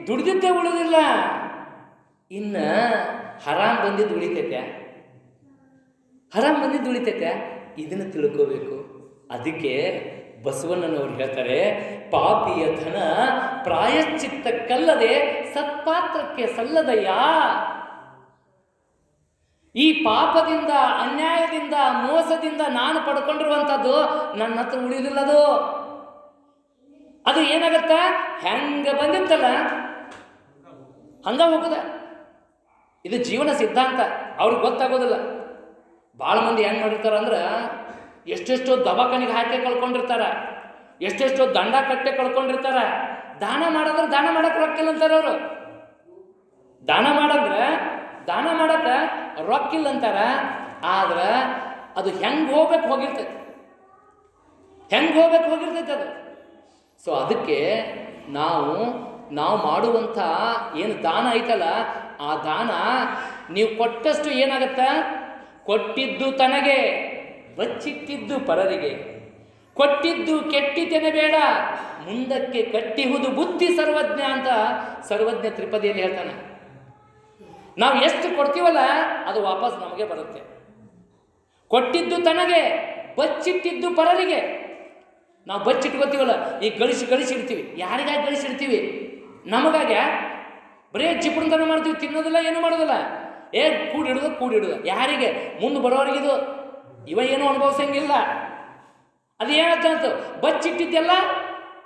ದುಡಿದಿದ್ದೇ ಉಳಿಯೋದಿಲ್ಲ. ಇನ್ನು ಹರಾಮ್ ಬಂದಿದ್ದು ಉಳಿತೈತೆ, ಇದನ್ನು ತಿಳ್ಕೋಬೇಕು. ಅದಕ್ಕೆ ಬಸವಣ್ಣನವ್ರು ಹೇಳ್ತಾರೆ, ಪಾಪಿಯ ಧನ ಪ್ರಾಯಶ್ಚಿತ್ತಕ್ಕಲ್ಲದೆ ಸತ್ಪಾತ್ರಕ್ಕೆ ಸಲ್ಲದಯ್ಯ. ಈ ಪಾಪದಿಂದ, ಅನ್ಯಾಯದಿಂದ, ಮೋಸದಿಂದ ನಾನು ಪಡ್ಕೊಂಡಿರುವಂಥದ್ದು ನನ್ನ ಹತ್ರ ಉಳಿಯೋದಿಲ್ಲದು. ಅದು ಏನಾಗತ್ತ, ಹೆಂಗೆ ಬಂದಿತ್ತಲ್ಲ ಹಂಗ ಹೋಗುದ. ಇದು ಜೀವನ ಸಿದ್ಧಾಂತ, ಅವ್ರಿಗೆ ಗೊತ್ತಾಗೋದಿಲ್ಲ. ಭಾಳ ಮಂದಿ ಹೆಂಗೆ ಮಾಡಿರ್ತಾರ ಅಂದ್ರೆ ಎಷ್ಟೆಷ್ಟೋ ದವಾಖಾನೆಗೆ ಹಾಕಿ ಕಳ್ಕೊಂಡಿರ್ತಾರ, ಎಷ್ಟೆಷ್ಟೋ ದಂಡ ಕಟ್ಟೆ ಕಳ್ಕೊಂಡಿರ್ತಾರ. ದಾನ ಮಾಡಕ್ಕೆ ರೊಕ್ಕಿಲ್ಲ ಅಂತಾರೆ ಅವರು. ದಾನ ಮಾಡಕ್ಕೆ ರೊಕ್ಕಿಲ್ಲ ಅಂತಾರ. ಆದ್ರೆ ಅದು ಹೆಂಗೆ ಹೋಗಿರ್ತೈತಿ ಅದು. ಸೊ ಅದಕ್ಕೆ ನಾವು ಮಾಡುವಂಥ ಏನು ದಾನ ಐತಲ್ಲ, ಆ ದಾನ ನೀವು ಕೊಟ್ಟಷ್ಟು ಏನಾಗತ್ತ, ಕೊಟ್ಟಿದ್ದು ತನಗೆ, ಬಚ್ಚಿಟ್ಟಿದ್ದು ಪರರಿಗೆ. ಕೊಟ್ಟಿದ್ದು ಕೆಟ್ಟಿತೆನಬೇಡ, ಮುಂದಕ್ಕೆ ಕಟ್ಟಿಹುದು ಬುದ್ಧಿ ಸರ್ವಜ್ಞ ಅಂತ ಸರ್ವಜ್ಞ ತ್ರಿಪದಿಯಲ್ಲಿ ಹೇಳ್ತಾನೆ. ನಾವು ಎಷ್ಟು ಕೊಡ್ತೀವಲ್ಲ ಅದು ವಾಪಸ್ ನಮಗೆ ಬರುತ್ತೆ. ಕೊಟ್ಟಿದ್ದು ತನಗೆ, ಬಚ್ಚಿಟ್ಟಿದ್ದು ಪರರಿಗೆ. ನಾವು ಬಚ್ಚಿಟ್ಕೋತೀವಲ್ಲ, ಈಗ ಗಳಿಸಿಡ್ತೀವಿ. ಯಾರಿಗಾಗಿ ಗಳಿಸಿಡ್ತೀವಿ? ನಮಗಾಗ ಬರೀ ಚಿಪುಣತನ ಮಾಡ್ತೀವಿ, ತಿನ್ನೋದಿಲ್ಲ, ಏನು ಮಾಡೋದಿಲ್ಲ. ಕೂಡಿಡುದು ಯಾರಿಗೆ? ಮುಂದೆ ಬರೋರಿಗಿದು. ಇವ ಏನೂ ಅನುಭವಿಸಂಗಿಲ್ಲ. ಅದು ಏನಂತ ಬಚ್ಚಿಟ್ಟಿದ್ದೆಲ್ಲ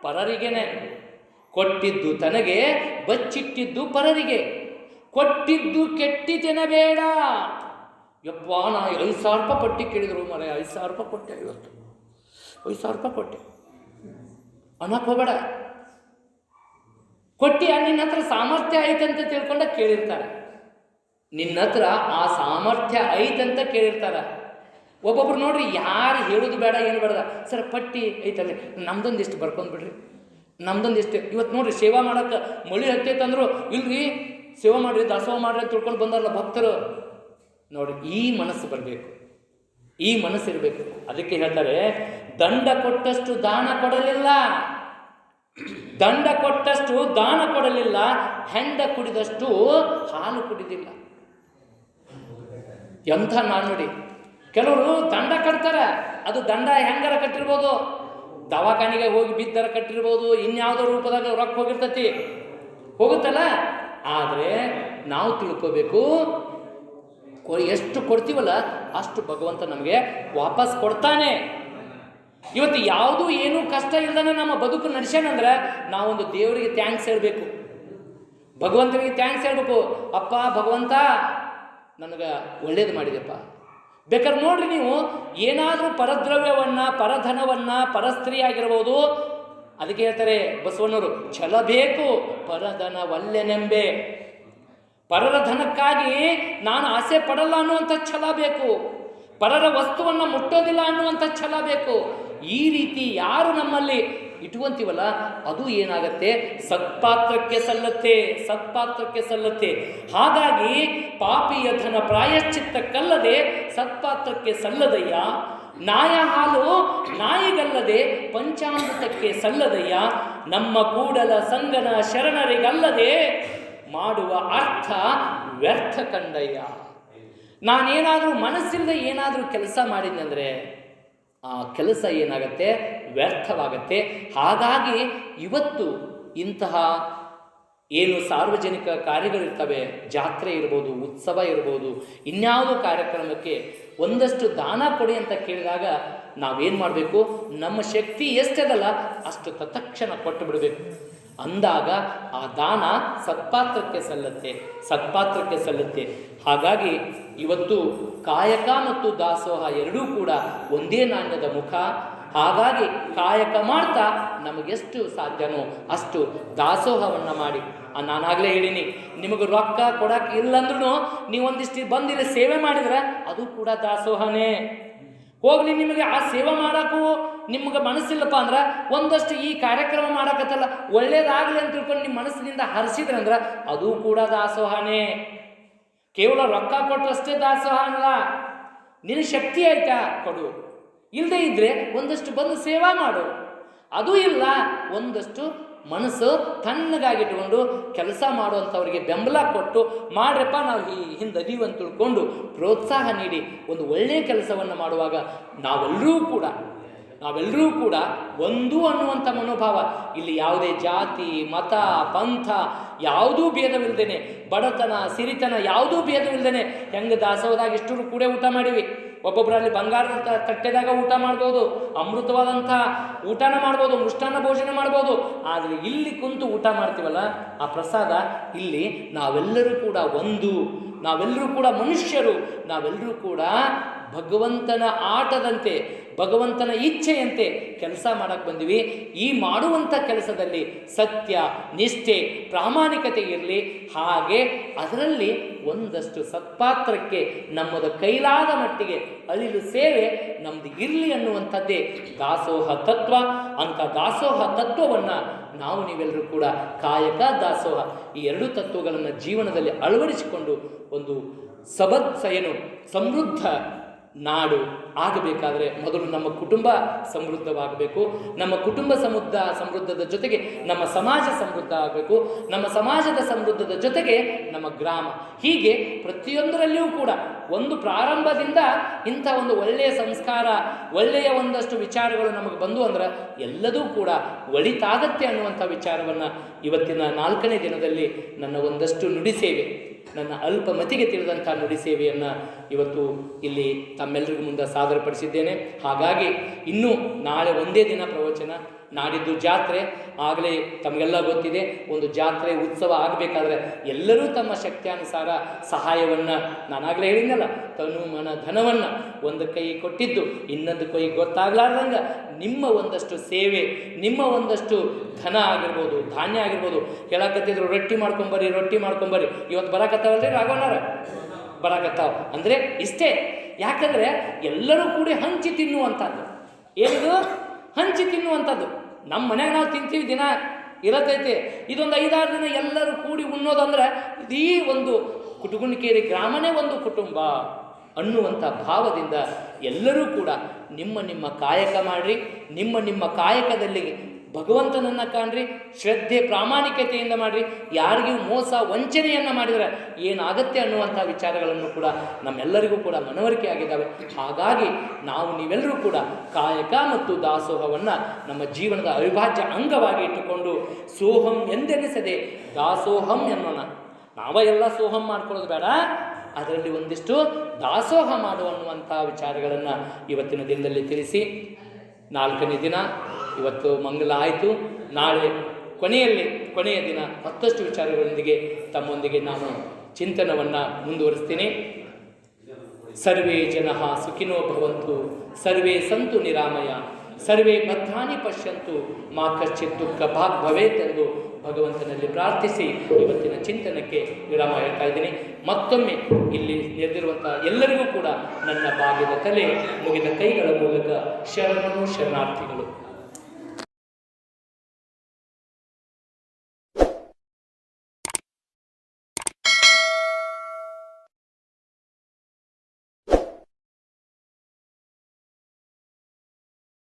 ಪರರಿಗೇನೆ. ಕೊಟ್ಟಿದ್ದು ತನಗೆ, ಬಚ್ಚಿಟ್ಟಿದ್ದು ಪರರಿಗೆ. ಕೊಟ್ಟಿದ್ದು ಕೆಟ್ಟಿತೆನಬೇಡ. ಯಪ್ಪ, ನಾ 5,000 ರೂಪಾಯಿ ಪಟ್ಟಿ ಕೇಳಿದ್ರು ಮರೆ, 5,000 ರೂಪಾಯಿ ಕೊಟ್ಟೆ, ಇವತ್ತು 5,000 ರೂಪಾಯಿ ಕೊಟ್ಟೆ ಅನ್ನಕ್ಕೆ ಹೋಗಬೇಡ. ಕೊಟ್ಟಿ ನಿನ್ನ ಹತ್ರ ಸಾಮರ್ಥ್ಯ ಐತಂತ ತಿಳ್ಕೊಂಡ ಕೇಳಿರ್ತಾರೆ. ನಿನ್ನ ಹತ್ರ ಆ ಸಾಮರ್ಥ್ಯ ಐತಂತ ಕೇಳಿರ್ತಾರೆ. ಒಬ್ಬೊಬ್ರು ನೋಡ್ರಿ, ಯಾರು ಹೇಳೋದು ಬೇಡ, ಏನು ಬೇಡ, ಸರ್ ಪಟ್ಟಿ ಐತಲ್ಲ, ನಮ್ದೊಂದಿಷ್ಟು ಬರ್ಕೊಂಡ್ಬಿಡ್ರಿ, ನಮ್ದೊಂದಿಷ್ಟು. ಇವತ್ತು ನೋಡ್ರಿ, ಸೇವಾ ಮಾಡೋಕೆ ಮಳಿ ಹತ್ತೈತಂದ್ರು ಇಲ್ರಿ, ಸೇವಾ ಮಾಡ್ರಿ, ದಾಸೋಹ ಮಾಡ್ರಿ ಅಂತ ತಿಳ್ಕೊಂಡು ಬಂದಾರಲ್ಲ ಭಕ್ತರು. ನೋಡಿ, ಈ ಮನಸ್ಸು ಬರಬೇಕು, ಈ ಮನಸ್ಸು ಇರಬೇಕು. ಅದಕ್ಕೆ ಹೇಳ್ತಾರೆ, ದಂಡ ಕೊಟ್ಟಷ್ಟು ದಾನ ಕೊಡಲಿಲ್ಲ, ದಂಡ ಕೊಟ್ಟಷ್ಟು ದಾನ ಕೊಡಲಿಲ್ಲ, ಹೆಂಡ ಕುಡಿದಷ್ಟು ಹಾಲು ಕುಡಿದಿಲ್ಲ. ಎಂಥ ನೋಡಿ, ಕೆಲವರು ದಂಡ ಕಟ್ತಾರೆ. ಅದು ದಂಡ ಹೆಂಗಾರ ಕಟ್ಟಿರ್ಬೋದು, ದವಾಖಾನೆಗೆ ಹೋಗಿ ಬಿದ್ದರ ಕಟ್ಟಿರ್ಬೋದು, ಇನ್ಯಾವುದೋ ರೂಪದಾಗ ರೊಕ್ಕ ಹೋಗಿರ್ತತಿ, ಹೋಗುತ್ತಲ್ಲ. ಆದರೆ ನಾವು ತಿಳ್ಕೋಬೇಕು, ಎಷ್ಟು ಕೊಡ್ತೀವಲ್ಲ ಅಷ್ಟು ಭಗವಂತ ನಮಗೆ ವಾಪಸ್ ಕೊಡ್ತಾನೆ. ಇವತ್ತು ಯಾವುದು ಏನೂ ಕಷ್ಟ ಇಲ್ಲದೇ ನಮ್ಮ ಬದುಕು ನಡೆಸ್ಯಾನಂದ್ರೆ ನಾವೊಂದು ದೇವರಿಗೆ ಥ್ಯಾಂಕ್ಸ್ ಹೇಳಬೇಕು, ಭಗವಂತನಿಗೆ ಥ್ಯಾಂಕ್ಸ್ ಹೇಳಬೇಕು. ಅಪ್ಪ ಭಗವಂತ ನನಗೆ ಒಳ್ಳೇದು ಮಾಡಿದೆಪ್ಪ. ಬೇಕಾದ್ರೆ ನೋಡ್ರಿ, ನೀವು ಏನಾದರೂ ಪರದ್ರವ್ಯವನ್ನು, ಪರಧನವನ್ನು, ಪರಸ್ತ್ರೀ ಆಗಿರ್ಬೋದು, ಅದಕ್ಕೆ ಹೇಳ್ತಾರೆ ಬಸವಣ್ಣವರು, ಛಲ ಬೇಕು ಪರಧನ ವಲ್ಲೆನೆಂಬೆ. ಪರರ ಧನಕ್ಕಾಗಿ ನಾನು ಆಸೆ ಪಡಲ್ಲ ಅನ್ನುವಂಥ ಛಲ ಬೇಕು, ಪರರ ವಸ್ತುವನ್ನು ಮುಟ್ಟೋದಿಲ್ಲ ಅನ್ನುವಂಥ ಛಲ ಬೇಕು. ಈ ರೀತಿ ಯಾರು ನಮ್ಮಲ್ಲಿ ಇಟ್ಕೊಂತೀವಲ್ಲ ಅದು ಏನಾಗತ್ತೆ, ಸತ್ಪಾತ್ರಕ್ಕೆ ಸಲ್ಲತ್ತೆ, ಸತ್ಪಾತ್ರಕ್ಕೆ ಸಲ್ಲತ್ತೆ. ಹಾಗಾಗಿ ಪಾಪಿಯ ಧನ ಪ್ರಾಯಶ್ಚಿತ್ತಕ್ಕಲ್ಲದೆ ಸತ್ಪಾತ್ರಕ್ಕೆ ಸಲ್ಲದಯ್ಯ. ನಾಯ ಹಾಲು ನಾಯಿಗಲ್ಲದೆ ಪಂಚಾಮೃತಕ್ಕೆ ಸಲ್ಲದಯ್ಯ. ನಮ್ಮ ಕೂಡಲ ಸಂಗನ ಶರಣರಿಗಲ್ಲದೆ ಮಾಡುವ ಅರ್ಥ ವ್ಯರ್ಥ ಕಂಡಯ್ಯ. ನಾನೇನಾದರೂ ಮನಸ್ಸಿಲ್ಲದೆ ಏನಾದರೂ ಕೆಲಸ ಮಾಡಿದ್ನೆಂದರೆ ಆ ಕೆಲಸ ಏನಾಗತ್ತೆ, ವ್ಯರ್ಥವಾಗತ್ತೆ. ಹಾಗಾಗಿ ಇವತ್ತು ಇಂತಹ ಏನು ಸಾರ್ವಜನಿಕ ಕಾರ್ಯಗಳಿರ್ತವೆ, ಜಾತ್ರೆ ಇರ್ಬೋದು, ಉತ್ಸವ ಇರ್ಬೋದು, ಇನ್ಯಾವುದೋ ಕಾರ್ಯಕ್ರಮಕ್ಕೆ ಒಂದಷ್ಟು ದಾನ ಕೊಡಿ ಅಂತ ಕೇಳಿದಾಗ ನಾವೇನು ಮಾಡಬೇಕು, ನಮ್ಮ ಶಕ್ತಿ ಎಷ್ಟದಲ್ಲ ಅಷ್ಟು ತತ್ಕ್ಷಣ ಕೊಟ್ಟು ಬಿಡಬೇಕು. ಅಂದಾಗ ಆ ದಾನ ಸತ್ಪಾತ್ರಕ್ಕೆ ಸಲ್ಲತ್ತೆ, ಸತ್ಪಾತ್ರಕ್ಕೆ ಸಲ್ಲತ್ತೆ. ಹಾಗಾಗಿ ಇವತ್ತು ಕಾಯಕ ಮತ್ತು ದಾಸೋಹ ಎರಡೂ ಕೂಡ ಒಂದೇ ನಾಣ್ಯದ ಮುಖ. ಹಾಗಾಗಿ ಕಾಯಕ ಮಾಡ್ತಾ ನಮಗೆಷ್ಟು ಸಾಧ್ಯನೋ ಅಷ್ಟು ದಾಸೋಹವನ್ನು ಮಾಡಿ. ನಾನಾಗಲೇ ಹೇಳೀನಿ, ನಿಮಗೆ ರೊಕ್ಕ ಕೊಡೋಕೆ ಇಲ್ಲಂದ್ರೂ ನೀವೊಂದಿಷ್ಟು ಬಂದಿಲ್ಲ ಸೇವೆ ಮಾಡಿದ್ರೆ ಅದು ಕೂಡ ದಾಸೋಹನೇ. ಹೋಗ್ಲಿ, ನಿಮಗೆ ಆ ಸೇವೆ ಮಾಡೋಕ್ಕೂ ನಿಮ್ಗೆ ಮನಸ್ಸಿಲ್ಲಪ್ಪ ಅಂದ್ರೆ ಒಂದಷ್ಟು ಈ ಕಾರ್ಯಕ್ರಮ ಮಾಡೋಕತ್ತಲ್ಲ ಒಳ್ಳೇದಾಗಲಿ ಅಂತ ತಿಳ್ಕೊಂಡು ನಿಮ್ಮ ಮನಸ್ಸಿನಿಂದ ಹರಿಸಿದ್ರಂದ್ರೆ ಅದು ಕೂಡ ದಾಸೋಹನೇ. ಕೇವಲ ರೊಕ್ಕ ಕೊಟ್ಟರಷ್ಟೇ ದಾಸೋಹ ಅಲ್ಲ, ನಿನ್ನ ಶಕ್ತಿ ಆಯ್ತಾ ಕೊಡು, ಇಲ್ಲದೇ ಇದ್ದರೆ ಒಂದಷ್ಟು ಬಂದು ಸೇವಾ ಮಾಡು. ಅದು ಇಲ್ಲ, ಒಂದಷ್ಟು ಮನಸ್ಸು ತಣ್ಣಗಾಗಿಟ್ಕೊಂಡು ಕೆಲಸ ಮಾಡುವಂಥವ್ರಿಗೆ ಬೆಂಬಲ ಕೊಟ್ಟು ಮಾಡ್ರಪ್ಪ, ನಾವು ಹಿಂದೆ ಅದೀವಿ ಅಂತ ತಿಳ್ಕೊಂಡು ಪ್ರೋತ್ಸಾಹ ನೀಡಿ ಒಂದು ಒಳ್ಳೆಯ ಕೆಲಸವನ್ನು ಮಾಡುವಾಗ ನಾವೆಲ್ಲರೂ ಕೂಡ ಒಂದು ಅನ್ನುವಂಥ ಮನೋಭಾವ. ಇಲ್ಲಿ ಯಾವುದೇ ಜಾತಿ, ಮತ, ಪಂಥ ಯಾವುದೂ ಭೇದವಿಲ್ಲದೇನೆ, ಬಡತನ, ಸಿರಿತನ ಯಾವುದೂ ಭೇದವಿಲ್ಲದೇನೆ ಹೆಂಗೆ ದಾಸೋಹದಾಗ ಇಷ್ಟರು ಕೂಡ ಊಟ ಮಾಡಿವಿ. ಒಬ್ಬೊಬ್ಬರಲ್ಲಿ ಬಂಗಾರದ ತಟ್ಟೆದಾಗ ಊಟ ಮಾಡ್ಬೋದು, ಅಮೃತವಾದಂಥ ಊಟನ ಮಾಡ್ಬೋದು, ಮೃಷ್ಟಾನ್ನ ಭೋಜನ ಮಾಡ್ಬೋದು. ಆದರೆ ಇಲ್ಲಿ ಕುಂತು ಊಟ ಮಾಡ್ತೀವಲ್ಲ ಆ ಪ್ರಸಾದ, ಇಲ್ಲಿ ನಾವೆಲ್ಲರೂ ಕೂಡ ಒಂದು, ನಾವೆಲ್ಲರೂ ಕೂಡ ಮನುಷ್ಯರು, ನಾವೆಲ್ಲರೂ ಕೂಡ ಭಗವಂತನ ಆಟದಂತೆ, ಭಗವಂತನ ಇಚ್ಛೆಯಂತೆ ಕೆಲಸ ಮಾಡಕ್ಕೆ ಬಂದಿವಿ. ಈ ಮಾಡುವಂಥ ಕೆಲಸದಲ್ಲಿ ಸತ್ಯ, ನಿಷ್ಠೆ, ಪ್ರಾಮಾಣಿಕತೆ ಇರಲಿ. ಹಾಗೆ ಅದರಲ್ಲಿ ಒಂದಷ್ಟು ಸತ್ಪಾತ್ರಕ್ಕೆ ನಮ್ಮದು ಕೈಲಾದ ಮಟ್ಟಿಗೆ ಅಳಿಲು ಸೇವೆ ನಮ್ಮದು ಇರಲಿ ಅನ್ನುವಂಥದ್ದೇ ದಾಸೋಹ ತತ್ವ. ಅಂಥ ದಾಸೋಹ ತತ್ವವನ್ನು ನಾವು ನೀವೆಲ್ಲರೂ ಕೂಡ ಕಾಯಕ, ದಾಸೋಹ ಈ ಎರಡೂ ತತ್ವಗಳನ್ನು ಜೀವನದಲ್ಲಿ ಅಳವಡಿಸಿಕೊಂಡು ಒಂದು ಸಮೃದ್ಧ ನಾಡು ಆಗಬೇಕಾದರೆ ಮೊದಲು ನಮ್ಮ ಕುಟುಂಬ ಸಮೃದ್ಧವಾಗಬೇಕು. ನಮ್ಮ ಕುಟುಂಬ ಸಮೃದ್ಧದ ಜೊತೆಗೆ ನಮ್ಮ ಸಮಾಜ ಸಮೃದ್ಧ ಆಗಬೇಕು. ನಮ್ಮ ಸಮಾಜದ ಸಮೃದ್ಧದ ಜೊತೆಗೆ ನಮ್ಮ ಗ್ರಾಮ. ಹೀಗೆ ಪ್ರತಿಯೊಂದರಲ್ಲಿಯೂ ಕೂಡ ಒಂದು ಪ್ರಾರಂಭದಿಂದ ಇಂಥ ಒಂದು ಒಳ್ಳೆಯ ಸಂಸ್ಕಾರ, ಒಳ್ಳೆಯ ಒಂದಷ್ಟು ವಿಚಾರಗಳು ನಮಗೆ ಬಂದು ಅಂದ್ರೆ ಎಲ್ಲದೂ ಕೂಡ ಒಳಿತಾಗತ್ತೆ ಅನ್ನುವಂಥ ವಿಚಾರವನ್ನು ಇವತ್ತಿನ 4ನೇ ದಿನದಲ್ಲಿ ನನ್ನ ಒಂದಷ್ಟು ನುಡಿಸೇವೆ, ನನ್ನ ಅಲ್ಪಮತಿಗೆ ತಿಳಿದಂಥ ನುಡಿಸೇವೆಯನ್ನು ಇವತ್ತು ಇಲ್ಲಿ ತಮ್ಮೆಲ್ಲರಿಗೂ ಮುಂದೆ ಸಾದರಪಡಿಸಿದ್ದೇನೆ. ಹಾಗಾಗಿ ಇನ್ನೂ ನಾಳೆ ಒಂದೇ ದಿನ ಪ್ರವಚನ, ನಾಡಿದ್ದು ಜಾತ್ರೆ. ಆಗಲೇ ತಮಗೆಲ್ಲ ಗೊತ್ತಿದೆ, ಒಂದು ಜಾತ್ರೆ ಉತ್ಸವ ಆಗಬೇಕಾದ್ರೆ ಎಲ್ಲರೂ ತಮ್ಮ ಶಕ್ತಿಯಾನುಸಾರ ಸಹಾಯವನ್ನು, ನಾನಾಗಲೇ ಹೇಳಿದ್ನಲ್ಲ, ತನು ಮನ ಧನವನ್ನು ಒಂದು ಕೈ ಕೊಟ್ಟಿದ್ದು ಇನ್ನೊಂದು ಕೈ ಗೊತ್ತಾಗ್ಲಾರ್ದಂಗೆ ನಿಮ್ಮ ಒಂದಷ್ಟು ಸೇವೆ, ನಿಮ್ಮ ಒಂದಷ್ಟು ಧನ ಆಗಿರ್ಬೋದು, ಧಾನ್ಯ ಆಗಿರ್ಬೋದು. ಹೇಳಕತ್ತಿದ್ರು ರೊಟ್ಟಿ ಮಾಡ್ಕೊಂಬರ್ರಿ. ಇವತ್ತು ಬರಕತ್ತಾವಲ್ರಿ ರಾಘವಣ್ಣರ ಬರಕತ್ತಾವ ಅಂದರೆ ಇಷ್ಟೇ. ಯಾಕಂದರೆ ಎಲ್ಲರೂ ಕೂಡಿ ಹಂಚಿ ತಿನ್ನುವಂಥದ್ದು. ಏನಿದು ಹಂಚಿ ತಿನ್ನುವಂಥದ್ದು. ನಮ್ಮ ಮನೆಗೆ ನಾವು ತಿಂತೀವಿ, ದಿನ ಇರತೈತೆ. ಇದೊಂದು 5-6 ದಿನ ಎಲ್ಲರೂ ಕೂಡಿ ಉಣ್ಣೋದಂದ್ರೆ ಇದೀ ಒಂದು ಕುಟುಗುಣಿಕೇರಿ ಗ್ರಾಮನೇ ಒಂದು ಕುಟುಂಬ ಅನ್ನುವಂಥ ಭಾವದಿಂದ ಎಲ್ಲರೂ ಕೂಡ ನಿಮ್ಮ ಕಾಯಕ ಮಾಡಿರಿ. ನಿಮ್ಮ ಕಾಯಕದಲ್ಲಿ ಭಗವಂತನನ್ನು ಕಾಣ್ರಿ, ಶ್ರದ್ಧೆ ಪ್ರಾಮಾಣಿಕತೆಯಿಂದ ಮಾಡಿರಿ. ಯಾರಿಗೂ ಮೋಸ ವಂಚನೆಯನ್ನು ಮಾಡಿದರೆ ಏನಾಗತ್ತೆ ಅನ್ನುವಂಥ ವಿಚಾರಗಳನ್ನು ಕೂಡ ನಮ್ಮೆಲ್ಲರಿಗೂ ಕೂಡ ಮನವರಿಕೆ ಆಗಿದ್ದಾವೆ. ಹಾಗಾಗಿ ನೀವೆಲ್ಲರೂ ಕೂಡ ಕಾಯಕ ಮತ್ತು ದಾಸೋಹವನ್ನು ನಮ್ಮ ಜೀವನದ ಅವಿಭಾಜ್ಯ ಅಂಗವಾಗಿ ಇಟ್ಟುಕೊಂಡು ಸೋಹಂ ಎಂದೆನಿಸದೆ ದಾಸೋಹಂ ಎನ್ನೋಣ. ನಾವೆಲ್ಲ ಸೋಹಂ ಮಾಡ್ಕೊಳ್ಳೋದು ಬೇಡ, ಅದರಲ್ಲಿ ಒಂದಿಷ್ಟು ದಾಸೋಹ ಅನ್ನುವಂಥ ವಿಚಾರಗಳನ್ನು ಇವತ್ತಿನ ದಿನದಲ್ಲಿ ತಿಳಿಸಿ 4ನೇ ದಿನ ಇವತ್ತು ಮಂಗಲ ಆಯಿತು. ನಾಳೆ ಕೊನೆಯ ದಿನ ಮತ್ತಷ್ಟು ವಿಚಾರಗಳೊಂದಿಗೆ ತಮ್ಮೊಂದಿಗೆ ನಾನು ಚಿಂತನವನ್ನು ಮುಂದುವರಿಸ್ತೀನಿ. ಸರ್ವೇ ಜನಃ ಸುಖಿನೋ ಭವಂತು, ಸರ್ವೇ ಸಂತು ನಿರಾಮಯ, ಸರ್ವೇ ಭದ್ರಾಣಿ ಪಶ್ಯಂತು, ಮಾ ಕಶ್ಚಿತ್ ದುಃಖ ಭಾಗ್ ಭವೇತ್ ಎಂದು ಭಗವಂತನಲ್ಲಿ ಪ್ರಾರ್ಥಿಸಿ ಇವತ್ತಿನ ಚಿಂತನಕ್ಕೆ ವಿರಾಮ ಹೇಳ್ತಾ ಇದ್ದೀನಿ. ಮತ್ತೊಮ್ಮೆ ಇಲ್ಲಿ ನೆರೆದಿರುವಂಥ ಎಲ್ಲರಿಗೂ ಕೂಡ ನನ್ನ ಬಾಗಿದ ತಲೆ, ಮುಗಿದ ಕೈಗಳ ಮೂಲಕ ಶರಣರು ಶರಣಾರ್ಥಿಗಳು.